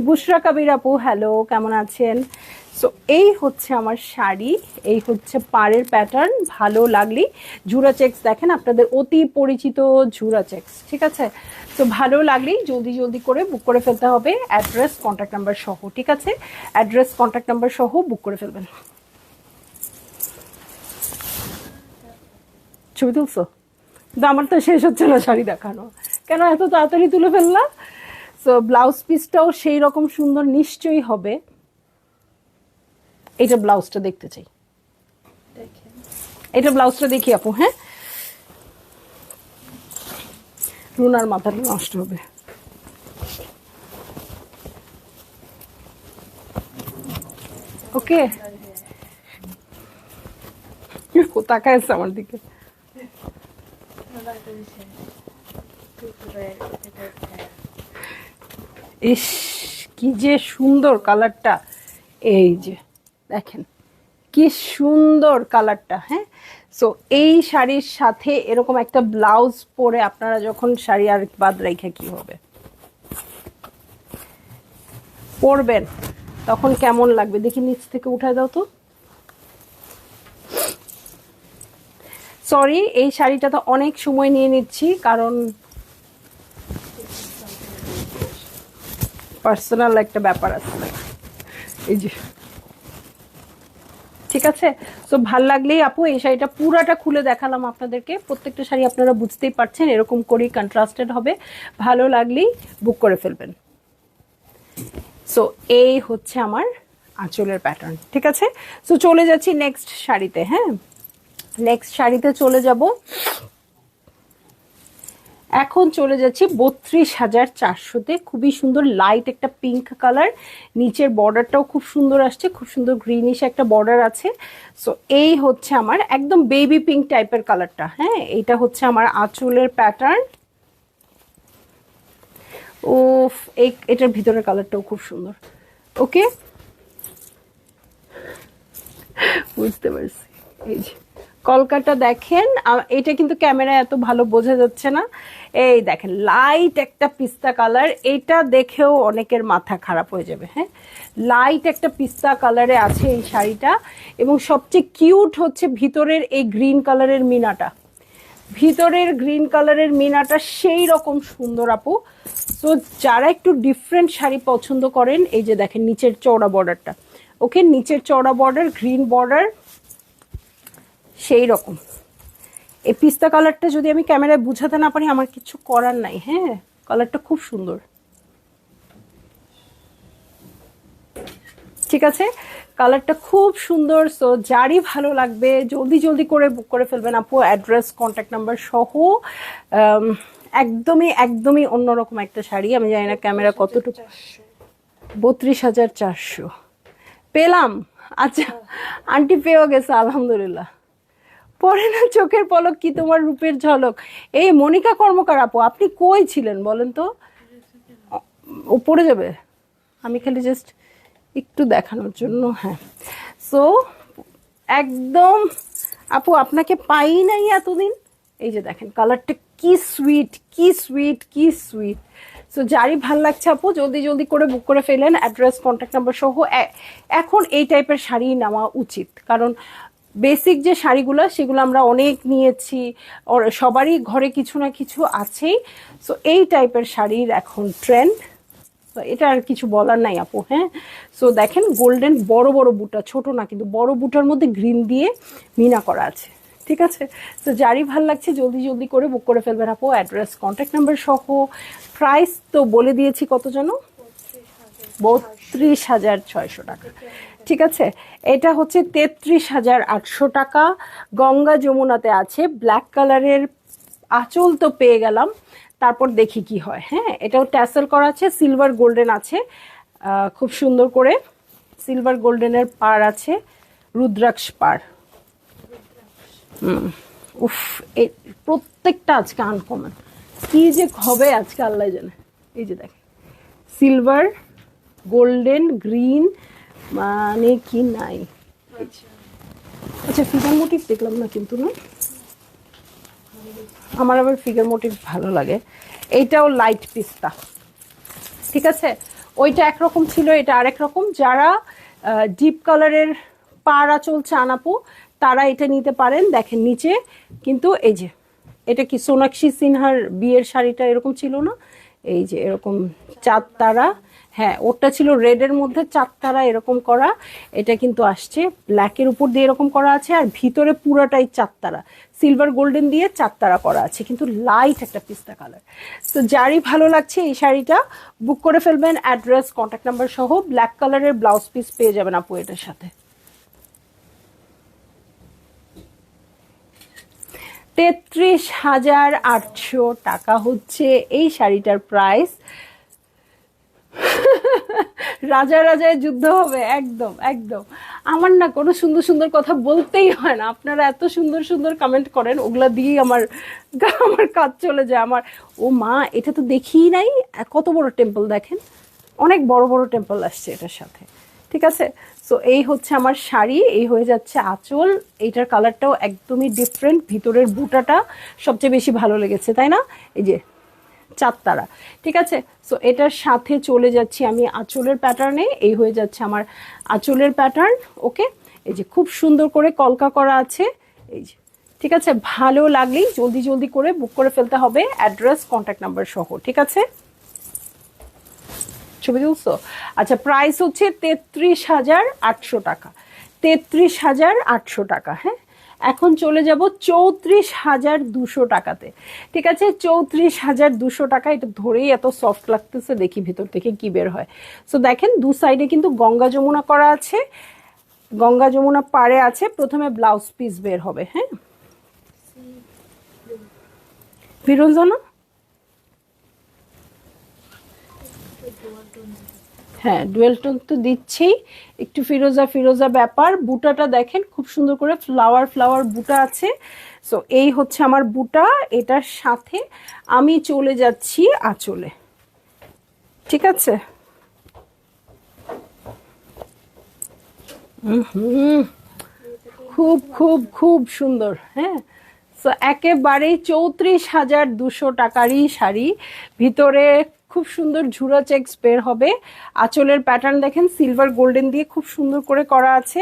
বুশরা কবির আপু হ্যালো, কেমন আছেন? সো এই হচ্ছে আমার শাড়ি, এই হচ্ছে পাড়ের প্যাটার্ন, ভালো লাগলেই ঝুরা চেক্স দেখেন, আপনাদের অতি পরিচিত ঝুরা চেক্স, ঠিক আছে। তো ভালো লাগলেই জলদি জলদি করে বুক করে ফেলতে হবে, অ্যাড্রেস কন্ট্যাক্ট নাম্বার সহ, ঠিক আছে, অ্যাড্রেস কন্ট্যাক্ট নাম্বার সহ বুক করে ফেলবেন। ছবি তুলছো? কিন্তু আমার তো শেষ হচ্ছে না শাড়ি দেখানো, কেন এত তাড়াতাড়ি তুলে ফেললাম? সো ব্লাউজ পিসটাও সেই রকম সুন্দর নিশ্চয়ই হবে। এটা ব্লাউজটা দেখতে চাই, এটা ব্লাউজটা দেখি আপু, হ্যাঁ, রুনার মাথাটা নষ্ট হবে। ওকে, তাকায় আছে আমার দিকে। ইস কি যে সুন্দর কালারটা, এই যে দেখেন কি সুন্দর কালারটা, হ্যাঁ। সো এই শাড়ির সাথে এরকম একটা ব্লাউজ পরে আপনারা যখন শাড়ি আর বাদ রেখে কি হবে পরবেন তখন কেমন লাগবে দেখি, নিচ থেকে উঠায় দাও তো। সরি এই শাড়িটা তো অনেক সময় নিয়ে নিচ্ছি, কারণ পার্সোনাল একটা ব্যাপার আছে, এই যে, ঠিক আছে। সো ভাল লাগলেই আপু এই শাড়িটা পুরাটা খুলে দেখালাম আপনাদেরকে, প্রত্যেকটা শাড়ি আপনারা বুঝতেই পারছেন এরকম করেই কন্ট্রাস্টেড হবে, ভালো লাগলেই বুক করে ফেলবেন। সো এই হচ্ছে আমার আঁচলের প্যাটার্ন। ঠিক আছে, সো চলে যাচ্ছি নেক্সট শাড়িতে। হ্যাঁ, নেক্সট শাড়িতে চলে যাব। এখন চলে যাচ্ছি 32,400-তে। খুবই সুন্দর লাইট একটা পিঙ্ক কালার, নিচের বর্ডারটাও খুব সুন্দর আসছে, খুব সুন্দর গ্রিনিশ একটা বর্ডার আছে। সো এই হচ্ছে আমার একদম বেবি পিঙ্ক টাইপের কালারটা। হ্যাঁ, এইটা হচ্ছে আমার আঁচলের প্যাটার্ন। ও, এটার ভিতরের কালারটাও খুব সুন্দর। ওকে, বুঝতে পারছি। এই যে কলকাতা দেখেন, এটা কিন্তু ক্যামেরায় এত ভালো বোঝা যাচ্ছে না। এই দেখেন লাইট একটা পিস্তা কালার, এটা দেখেও অনেকের মাথা খারাপ হয়ে যাবে। হ্যাঁ, লাইট একটা পিস্তা কালারে আছে এই শাড়িটা, এবং সবচেয়ে কিউট হচ্ছে ভিতরের এই গ্রিন কালারের মিনাটা। ভিতরের গ্রিন কালারের মিনাটা সেই রকম সুন্দর আপু। তো যারা একটু ডিফারেন্ট শাড়ি পছন্দ করেন, এই যে দেখেন নিচের চওড়া বর্ডারটা। ওকে, নিচের চওড়া বর্ডার, গ্রিন বর্ডার, সেই রকম। এই পিস্তা কালারটা যদি আমি ক্যামেরায় বুঝাতে না পারি আমার কিছু করার নাই। হ্যাঁ, কালারটা খুব সুন্দর। ঠিক আছে, কালারটা খুব সুন্দর। সো যারই ভালো লাগবে জলদি জলদি করে বুক করে ফেলবেন আপু, অ্যাড্রেস কন্ট্যাক্ট নাম্বার সহ। একদমই একদমই অন্যরকম একটা শাড়ি। আমি জানি না ক্যামেরা কতটুকু। 32,400 পেলাম। আচ্ছা, আন্টি পেয়েও গেছে, আলহামদুলিল্লাহ। পরে না চোখের পলক কি তোমার রূপের ঝলক। এই মনিকা কর্মকার আপু, আপনি কই ছিলেন বলেন তো? ও পড়ে যাবে, আমি খালি জাস্ট একটু দেখানোর জন্য। হ্যাঁ, সো একদম আপু আপনাকে পাই নাই এতদিন। এই যে দেখেন কালারটা কি সুইট, কি সুইট, কি সুইট। সো যারই ভাল লাগছে আপু জলদি জলদি করে বুক করে ফেলেন, অ্যাড্রেস কন্ট্যাক্ট নাম্বার সহ। এখন এই টাইপের শাড়ি নেওয়া উচিত, কারণ বেসিক যে শাড়িগুলো সেগুলো আমরা অনেক নিয়েছি, সবারই ঘরে কিছু না কিছু আছেই। সো এই টাইপের শাড়ির এখন ট্রেন্ড, তো এটা আর কিছু বলার নাই আপু। হ্যাঁ, সো দেখেন গোল্ডেন বড় বড় বুটা, ছোট না কিন্তু বড় বুটার মধ্যে গ্রিন দিয়ে মিনা করা আছে। ঠিক আছে, তো যারই ভাল লাগছে জলদি জলদি করে বুক করে ফেলবেন আপু, অ্যাড্রেস কন্ট্যাক্ট নাম্বার সহ। প্রাইস তো বলে দিয়েছি, কত যেন? 32,600 টাকা। ঠিক আছে, এটা হচ্ছে 33,800 টাকা। গঙ্গা যমুনাতে আছে, ব্ল্যাক কালারের আঁচল তো পেয়ে গেলাম, তারপর দেখি কি হয়। হ্যাঁ, এটাও ট্যাসেল করা আছে, সিলভার গোল্ডেন আছে, খুব সুন্দর করে সিলভার গোল্ডেনের পার আছে, রুদ্রাক্ষ পার। উফ, প্রত্যেকটা আজকে আনকমন, কি যে হবে আজকে আল্লাহ জানে। এই যে দেখেন সিলভার গোল্ডেন গ্রিন, মানে কি নাই। আচ্ছা, ফিগার মোটিভ দেখলাম না কিন্তু, না আমার আবার ফিগার মোটিভ ভালো লাগে। এইটাও লাইট পিস্তা। ঠিক আছে, ওইটা একরকম ছিল, এটা আরেক রকম। যারা ডিপ কালারের পাড়া চলছে আনাপু, তারা এটা নিতে পারেন। দেখেন নিচে কিন্তু এই যে, এটা কি সোনাক্ষী সিনহার বিয়ের শাড়িটা এরকম ছিল না? এই যে এরকম চাঁদ তারা, হ্যাঁ ওটা ছিল রেডের মধ্যে চাঁদ তারা এরকম করা। এটা কিন্তু আসছে ব্ল্যাকের উপর দিয়ে এরকম করা আছে, আর ভিতরে পুরাটাই চাঁদ তারা, সিলভার গোল্ডেন দিয়ে চাঁদ তারা করা আছে, কিন্তু লাইট একটা পিস্তা কালার। তো যারই ভালো লাগছে এই শাড়িটা বুক করে ফেলবেন, অ্যাড্রেস কন্ট্যাক্ট নাম্বার সহ। ব্ল্যাক কালারের ব্লাউজ পিস পেয়ে যাবেন আপু এটার সাথে। 33,800 টাকা হচ্ছে এই শাড়িটার প্রাইস। রাজা রাজায় যুদ্ধ হবে, একদম একদম। আমার না কোনো সুন্দর সুন্দর কথা বলতেই হয় না, আপনারা এত সুন্দর সুন্দর কমেন্ট করেন, ওগুলা দিয়েই আমার আমার কাজ চলে যায়। আমার ও মা, এটা তো দেখিই নাই, কত বড় টেম্পল দেখেন, অনেক বড় বড় টেম্পল আসছে এটার সাথে। ঠিক আছে, সো এই হচ্ছে আমার শাড়ি, এই হয়ে যাচ্ছে আঁচল। এইটার কালারটাও একদমই ডিফারেন্ট, ভিতরের বুটাটা সবচেয়ে বেশি ভালো লেগেছে, তাই না? এই যে চাঁদ তারা। ঠিক আছে, সো এটার সাথে চলে যাচ্ছি আমি আঁচলের প্যাটার্নে। এই হয়ে যাচ্ছে আমার আঁচলের প্যাটার্ন। ওকে, এই যে খুব সুন্দর করে কলকা করা আছে, এই যে। ঠিক আছে, ভালো লাগলেই জলদি জলদি করে বুক করে ফেলতে হবে, অ্যাড্রেস কন্ট্যাক্ট নাম্বার সহ। ঠিক আছে, ছবি তুলছো? আচ্ছা, প্রাইস হচ্ছে 33,800 টাকা। 33,800 টাকা। হ্যাঁ, এখন চলে যাব 34,200 টাকাতে। ঠিক আছে, 34,200 টাকা। এটা ধরেই এত সফট লাগতেছে, দেখি ভিতর থেকে কি বের হয়। সো দেখেন দু সাইডে কিন্তু গঙ্গা যমুনা করা আছে, গঙ্গা যমুনা পাড়ে আছে। প্রথমে ব্লাউজ পিস বের হবে। হ্যাঁ, ফিরোজা না, হ্যাঁ ডুয়েল টোন তো দিচ্ছি, একটু ফিরোজা ফিরোজা ব্যাপার। বুটাটা দেখেন খুব সুন্দর করে ফ্লাওয়ার ফ্লাওয়ার বুটা আছে। সো এই হচ্ছে আমার বুটা, এটার সাথে আমি চলে যাচ্ছি আঁচলে। ঠিক আছে, খুব খুব খুব সুন্দর। হ্যাঁ, সো একেবারেই 34,200 টাকারই শাড়ি। ভিতরে খুব সুন্দর ঝুরা চেকস বের হবে। আঁচলের প্যাটার্ন দেখেন সিলভার গোল্ডেন দিয়ে খুব সুন্দর করে করা আছে।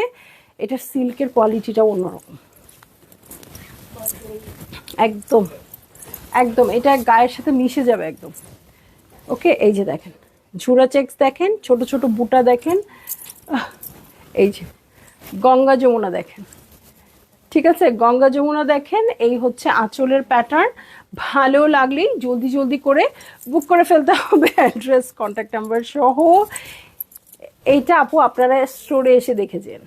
এটা সিল্কের কোয়ালিটিটা অন্যরকম, একদম একদম এটা গায়ের সাথে মিশে যাবে একদম। ওকে, এই যে দেখেন ঝুরা চেকস দেখেন, ছোট ছোট বুটা দেখেন, এই যে গঙ্গা যমুনা দেখেন। ঠিক আছে, গঙ্গা যমুনা দেখেন। এই হচ্ছে আঁচলের প্যাটার্ন। ভালো লাগলেই জলদি জলদি করে বুক করে ফেলতে হবে, অ্যাড্রেস কন্ট্যাক্ট নাম্বার সহ। এইটা আপু আপনারা স্টোরে এসে দেখে যান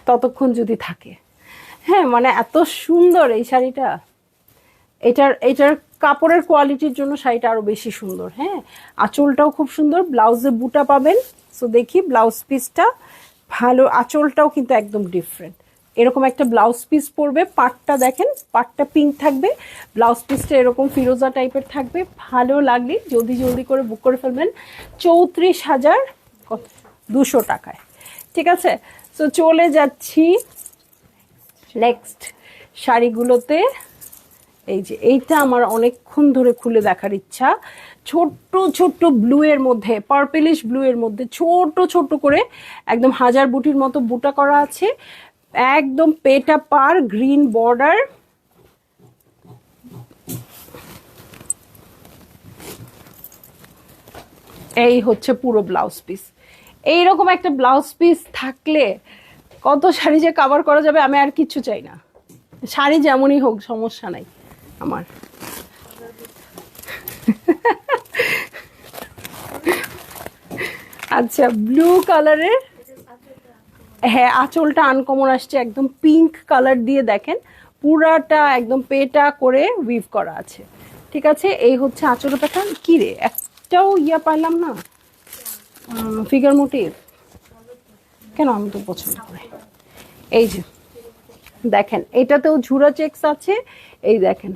ততক্ষণ যদি থাকে। হ্যাঁ, মানে এত সুন্দর এই শাড়িটা। এটার কাপড়ের কোয়ালিটির জন্য শাড়িটা আরো বেশি সুন্দর। হ্যাঁ, আঁচলটাও খুব সুন্দর, ব্লাউজে বুটা পাবেন। সো দেখি ব্লাউজ পিসটা ভালো, আঁচলটাও কিন্তু একদম ডিফারেন্ট। এরকম একটা ব্লাউজ পিস পরবে, পাটটা দেখেন, পাটটা পিঙ্ক থাকবে, ব্লাউজ পিসটা এরকম ফিরোজা টাইপের থাকবে। ভালো লাগলে জলদি জলদি করে বুক করে ফেলবেন 34,200 টাকায়। ঠিক আছে, সো চলে যাচ্ছি নেক্সট শাড়িগুলোতে। এই যে এইটা আমার অনেকক্ষণ ধরে খুলে দেখার ইচ্ছা। ছোট্ট ছোট্ট ব্লু এর মধ্যে, পার্পেলিশ ব্লু এর মধ্যে ছোট ছোট করে একদম হাজার বুটির মতো বুটা করা আছে। একদম পেটা পার, গ্রিন বর্ডার। এই হচ্ছে পুরো ব্লাউজ পিস। এইরকম একটা ব্লাউজ পিস থাকলে কত শাড়ি যে কভার করা যাবে। আমি আর কিছু চাই না, শাড়ি যেমনই হোক সমস্যা নাই আমার। আচ্ছা, ব্লু কালারের, হ্যাঁ আঁচলটা আনকমন আসছে, একদম পিঙ্ক কালার দিয়ে দেখেন পুরাটা একদম পেটা করে উইভ করা আছে। ঠিক আছে, এই হচ্ছে আঁচলের প্যাটার্ন। কি রে, একটাও ইয়া পাইলাম না, ফিগার মোটিভ কেন? আমি তো পছন্দ করি। এই যে দেখেন এটাতেও ঝুরা চেকস আছে। এই দেখেন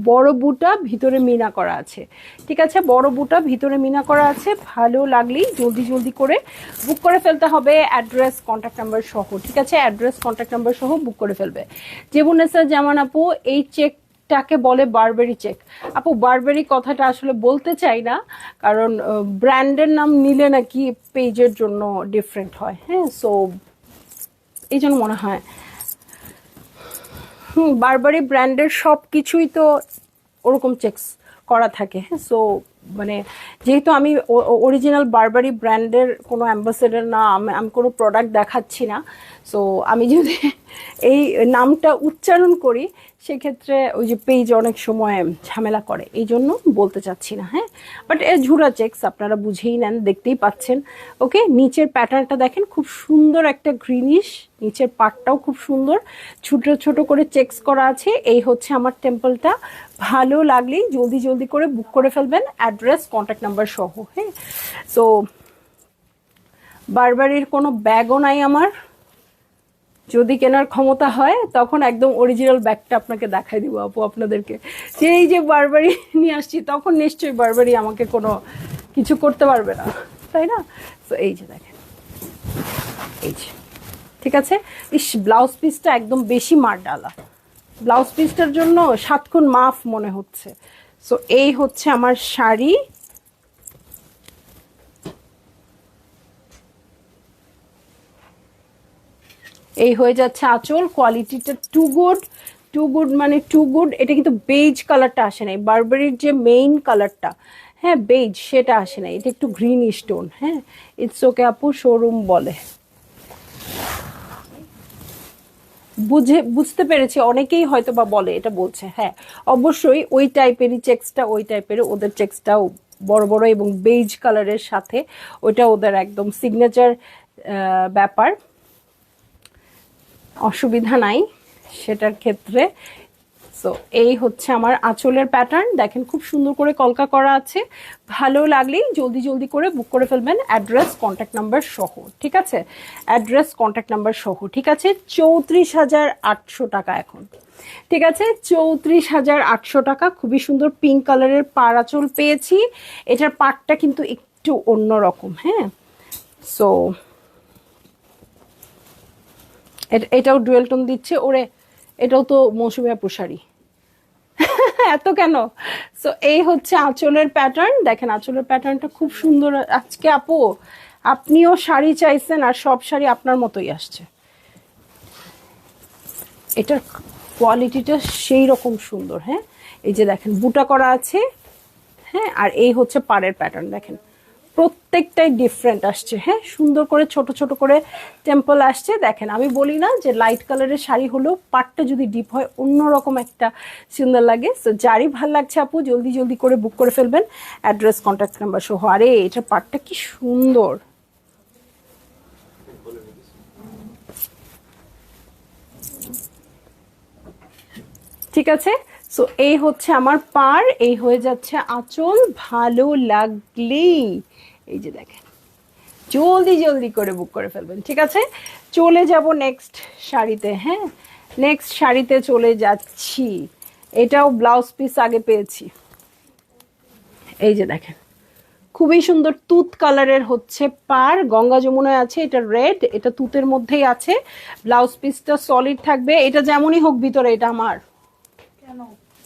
বড় বুটা ভিতরে মিনা করা আছে। ঠিক আছে, বড় বুটা ভিতরে মিনা করা আছে। ভালো লাগলেই জলদি জলদি করে বুক করে ফেলতে হবে, অ্যাড্রেস কন্ট্যাক্ট নাম্বার সহ। ঠিক আছে, অ্যাড্রেস কন্ট্যাক্ট নাম্বার সহ বুক করে ফেলবে। জীবনেসা জামান আপু, এই চেকটাকে বলে বারবেরি চেক। আপু বারবেরি কথাটা আসলে বলতে চাই না, কারণ ব্র্যান্ডের নাম নিলে নাকি পেজের জন্য ডিফারেন্ট হয়। হ্যাঁ, সো এই জন্য মনে হয় বারবারি ব্র্যান্ডের সব কিছুই তো ওরকম চেকস করা থাকে। হ্যাঁ, সো মানে যেহেতু আমি অরিজিনাল বারবারি ব্র্যান্ডের কোনো অ্যাম্বাসেডার না, আমি কোনো প্রোডাক্ট দেখাচ্ছি না। সো আমি যদি এই নামটা উচ্চারণ করি সেক্ষেত্রে ওই যে পেজ অনেক সময় ঝামেলা করে, এই জন্য বলতে চাচ্ছি না। হ্যাঁ, বাট এ ঝুরা চেকস আপনারা বুঝেই নেন, দেখতেই পাচ্ছেন। ওকে, নিচের প্যাটার্নটা দেখেন খুব সুন্দর একটা গ্রিনিশ, নিচের পাটটাও খুব সুন্দর, ছোট ছোট করে চেকস করা আছে। এই হচ্ছে আমার টেম্পলটা। ভালো লাগলেই জলদি জলদি করে বুক করে ফেলবেন, অ্যাড্রেস কন্ট্যাক্ট নাম্বার সহ। হ্যাঁ, সো বারবারির কোনো ব্যাগও নাই আমার, যদি কেনার ক্ষমতা হয় তখন একদম অরিজিনাল ব্যাগটা আপনাকে দেখাই দিব আপু আপনাদেরকে। সেই যে বারবারি নিয়ে আসছি তখন নিশ্চয়ই বারবারি আমাকে কোনো কিছু করতে পারবে না, তাই না? তো এই যে দেখেন, এই যে ঠিক আছে। ইস, ব্লাউজ পিসটা একদম বেশি মার ডালা, ব্লাউজ পিসটার জন্য 7 গুণ মাফ মনে হচ্ছে। সো এই হচ্ছে আমার শাড়ি। এই হয়ে যাচ্ছে আঁচল। কোয়ালিটিটা টু গুড, টু গুড মানে টু গুড। এটা কিন্তু বেজ কালারটা আসে নাই, বারবারির যে মেইন কালারটা, হ্যাঁ বেজ, সেটা আসে নাই, এটা একটু গ্রিন স্টোন। হ্যাঁ, ইটস ওকে আপু, শোরুম বলে। বুঝতে পেরেছি, অনেকেই হয়তো বা বলে এটা বলছে। হ্যাঁ অবশ্যই ওই টাইপেরই চেক্সটা, ওই টাইপের ওদের চেক্সটাও বড় বড় এবং বেজ কালারের সাথে, ওইটা ওদের একদম সিগনেচার ব্যাপার, অসুবিধা নাই সেটার ক্ষেত্রে। সো এই হচ্ছে আমার আঁচলের প্যাটার্ন, দেখেন খুব সুন্দর করে কলকা করা আছে। ভালো লাগলেই জলদি জলদি করে বুক করে ফেলবেন, অ্যাড্রেস কন্ট্যাক্ট নাম্বার সহ, ঠিক আছে? অ্যাড্রেস কন্ট্যাক্ট নাম্বার সহ, ঠিক আছে? 34,800 টাকা এখন, ঠিক আছে? 34,800 টাকা। খুবই সুন্দর পিঙ্ক কালারের পাড় আঁচল পেয়েছি। এটার পাড়টা কিন্তু একটু অন্যরকম, হ্যাঁ। সো এটাও ডুয়েল টোন দিচ্ছে ওরে, এটাও তো মৌসুমী আপুর শাড়ি। এত কেন? সো এই হচ্ছে আঁচলের প্যাটার্ন, দেখেন আঁচলের প্যাটার্নটা খুব সুন্দর। আজকে আপু আপনিও শাড়ি চাইছেন আর সব শাড়ি আপনার মতোই আসছে। এটার কোয়ালিটিটা সেই রকম সুন্দর, হ্যাঁ। এই যে দেখেন বুটা করা আছে, হ্যাঁ। আর এই হচ্ছে পাড়ের প্যাটার্ন, দেখেন প্রত্যেকটাই ডিফারেন্ট আসছে, হ্যাঁ। সুন্দর করে ছোট ছোট করে টেম্পল আসছে। দেখেন আমি বলি না যে লাইট কালারের শাড়ি হলেও পাটটা যদি ডিপ হয় অন্যরকম একটা সুন্দর লাগে। সো যারই ভাল লাগছে আপু জলদি জলদি করে বুক করে ফেলবেন, অ্যাড্রেস কন্ট্যাক্ট নাম্বার সহ। আরে এটার পাটটা কি সুন্দর, ঠিক আছে? সো এই হচ্ছে আমার পার, এই হয়ে যাচ্ছে আঁচল। ভালো লাগলেই এই যে দেখেন জলদি জলদি করে বুক করে ফেলবেন, ঠিক আছে? চলে যাব নেক্সট শাড়িতে, হ্যাঁ। নেক্সট শাড়িতে চলে যাচ্ছি। এটাও ব্লাউজ পিস আগে পেয়েছি, এই যে দেখেন খুবই সুন্দর তুত কালারের হচ্ছে পার, গঙ্গা যমুনায় আছে। এটা রেড, এটা তুতের মধ্যেই আছে। ব্লাউজ পিসটা সলিড থাকবে, এটা যেমনই হোক ভিতরে। এটা আমার,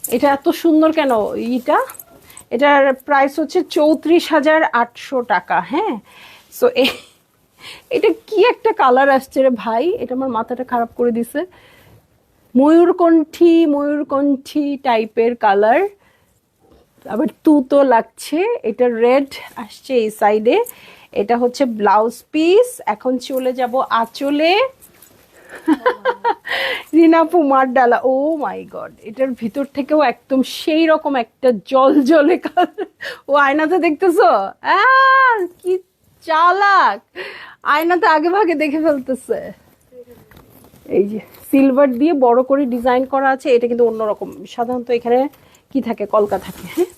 এটা এত সুন্দর কেন এইটা? এটার প্রাইস হচ্ছে 34,800 টাকা, হ্যাঁ। সো এটা কি একটা কালার আসছে রে ভাই, এটা আমার মাথাটা খারাপ করে দিছে। ময়ূরকণ্ঠী ময়ূরকণ্ঠী টাইপের কালার, আবার তুতো লাগছে। এটা রেড আসছে এই সাইডে। এটা হচ্ছে ব্লাউজ পিস। এখন চলে যাব আঁচলে। রিনাপু মার ডালা, ও মাই গড, এটার ভিতর থেকেও একদম সেই রকম একটা জল জলে কালার। ও আয়নাতে দেখতেছো? কি চালাক, আয়নাতে আগে ভাগে দেখে ফেলতেছে। এই যে সিলভার দিয়ে বড় করে ডিজাইন করা আছে, এটা কিন্তু অন্যরকম। সাধারণত এখানে কি থাকে, কলকা থাকে, হ্যাঁ।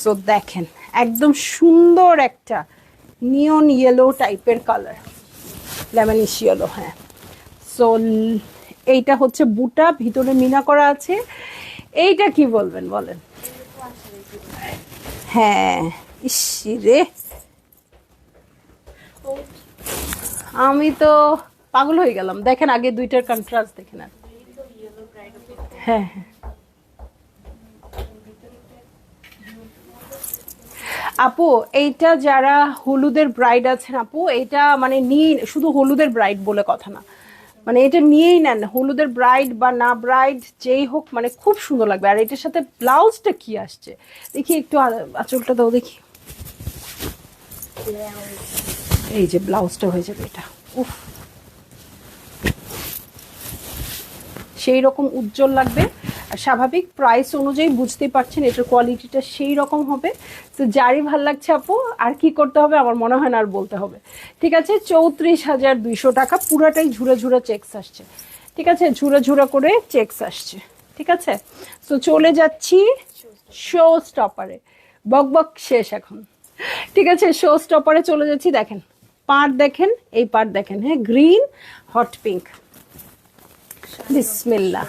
সো দেখেন একদম সুন্দর একটা নিয়ন ইয়েলো টাইপের কালার, লেমনিশ ইয়েলো, হ্যাঁ। সো এইটা হচ্ছে বুটা, ভিতরে মিনা করা আছে। এইটা কি বলবেন বলেন? হ্যাঁ ইস রে, আমি তো পাগল হয়ে গেলাম। দেখেন আগে দুইটার কন্ট্রাস্ট দেখেন। হ্যাঁ হ্যাঁ আপু, এইটা যারা হলুদের ব্রাইড আছেন আপু, এটা মানে নিয়ে শুধু হলুদের ব্রাইড বলে কথা না, মানে এটা নিয়েই নেন, হলুদের ব্রাইড বা না ব্রাইড যেই হোক, মানে খুব সুন্দর লাগবে। আর এটার সাথে ব্লাউজটা কি আসছে দেখি একটু, আঁচলটা দাও দেখি। এই যে ব্লাউজটা হয়ে যাবে এটা, উফ সেই রকম উজ্জ্বল লাগবে। আর স্বাভাবিক প্রাইস অনুযায়ী বুঝতেই পারছেন এটার কোয়ালিটিটা সেই রকম হবে। তো যারই ভাল লাগছে আপু, আর কি করতে হবে আমার মনে হয় না আর বলতে হবে, ঠিক আছে? 34,200 টাকা, পুরাটাই ঝুড়ে ঝুড়ে চেকস আসছে, ঠিক আছে? ঝুড়ে ঝুড়ে করে চেকস আসছে, ঠিক আছে? তো চলে যাচ্ছি শো স্টপারে। বক বক শেষ এখন, ঠিক আছে? শো স্টপারে চলে যাচ্ছি। দেখেন পাড় দেখেন, এই পাড় দেখেন, হ্যাঁ, গ্রিন হট পিঙ্ক। বিসমিল্লাহ,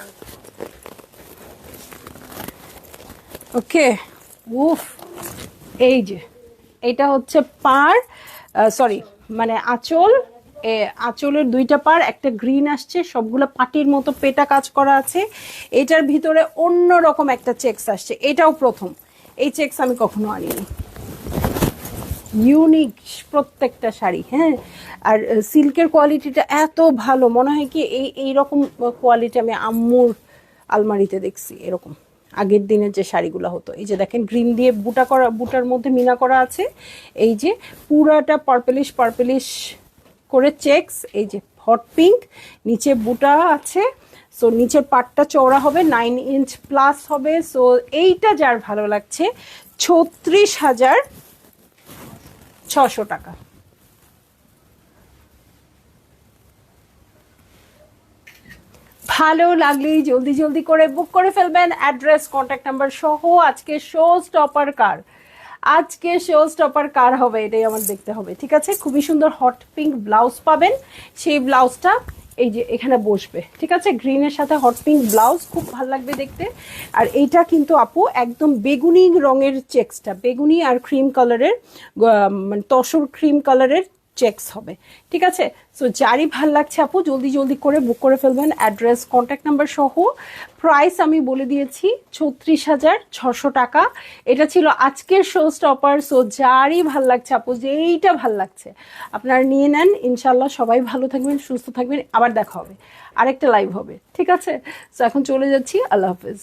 ওকে। উফ, এই যে এটা হচ্ছে পাড়, সরি মানে আঁচল। আঁচলের দুইটা পাড়, একটা গ্রিন আসছে, সবগুলো পাটির মতো পেটা কাজ করা আছে। এটার ভিতরে অন্য রকম একটা চেকস আসছে, এটাও প্রথম। এই চেকস আমি কখনো আনিনি, ইউনিক প্রত্যেকটা শাড়ি, হ্যাঁ। আর সিল্কের কোয়ালিটিটা এত ভালো, মনে হয় কি এইরকম কোয়ালিটি আমি আম্মুর আলমারিতে দেখছি এরকম আগের দিনের যে শাড়িগুলো হতো। এই যে দেখেন গ্রিন দিয়ে বুটা করা, বুটার মধ্যে মিনা করা আছে। এই যে পুরাটা পার্পলিশ পার্পলিশ করে চেকস, এই যে হট পিঙ্ক, নিচে বুটা আছে। সো নিচের পাটটা চওড়া হবে, 9 ইঞ্চ প্লাস হবে। সো এইটা যার ভালো লাগছে 36,600 টাকা। ভালো লাগলেই জলদি জলদি করে বুক করে ফেলবেন, অ্যাড্রেস কন্ট্যাক্ট নাম্বার সহ। আজকে শো স্টপার কার, আজকে শো স্টপার কার হবে এটাই আমার দেখতে হবে, ঠিক আছে? খুবই সুন্দর হট পিঙ্ক ব্লাউজ পাবেন, সেই ব্লাউজটা এই যে এখানে বসবে, ঠিক আছে? গ্রিনের সাথে হট পিঙ্ক ব্লাউজ, খুব ভালো লাগবে দেখতে। আর এইটা কিন্তু আপু একদম বেগুনি রঙের চেক্সটা, বেগুনি আর ক্রিম কালারের, মানে তসর ক্রিম কালারের চেক্স হবে, ঠিক আছে? সো যারই ভাল লাগছে আপু জলদি জলদি করে বুক করে ফেলবেন, অ্যাড্রেস কন্ট্যাক্ট নাম্বার সহ। প্রাইস আমি বলে দিয়েছি 36,600 টাকা। এটা ছিল আজকের শো স্টপার। সো যারই ভাল লাগছে আপু, যেইটা ভাল লাগছে আপনারা নিয়ে নেন। ইনশাল্লাহ সবাই ভালো থাকবেন, সুস্থ থাকবেন, আবার দেখা হবে, আরেকটা লাইভ হবে, ঠিক আছে? সো এখন চলে যাচ্ছি, আল্লাহ হাফেজ।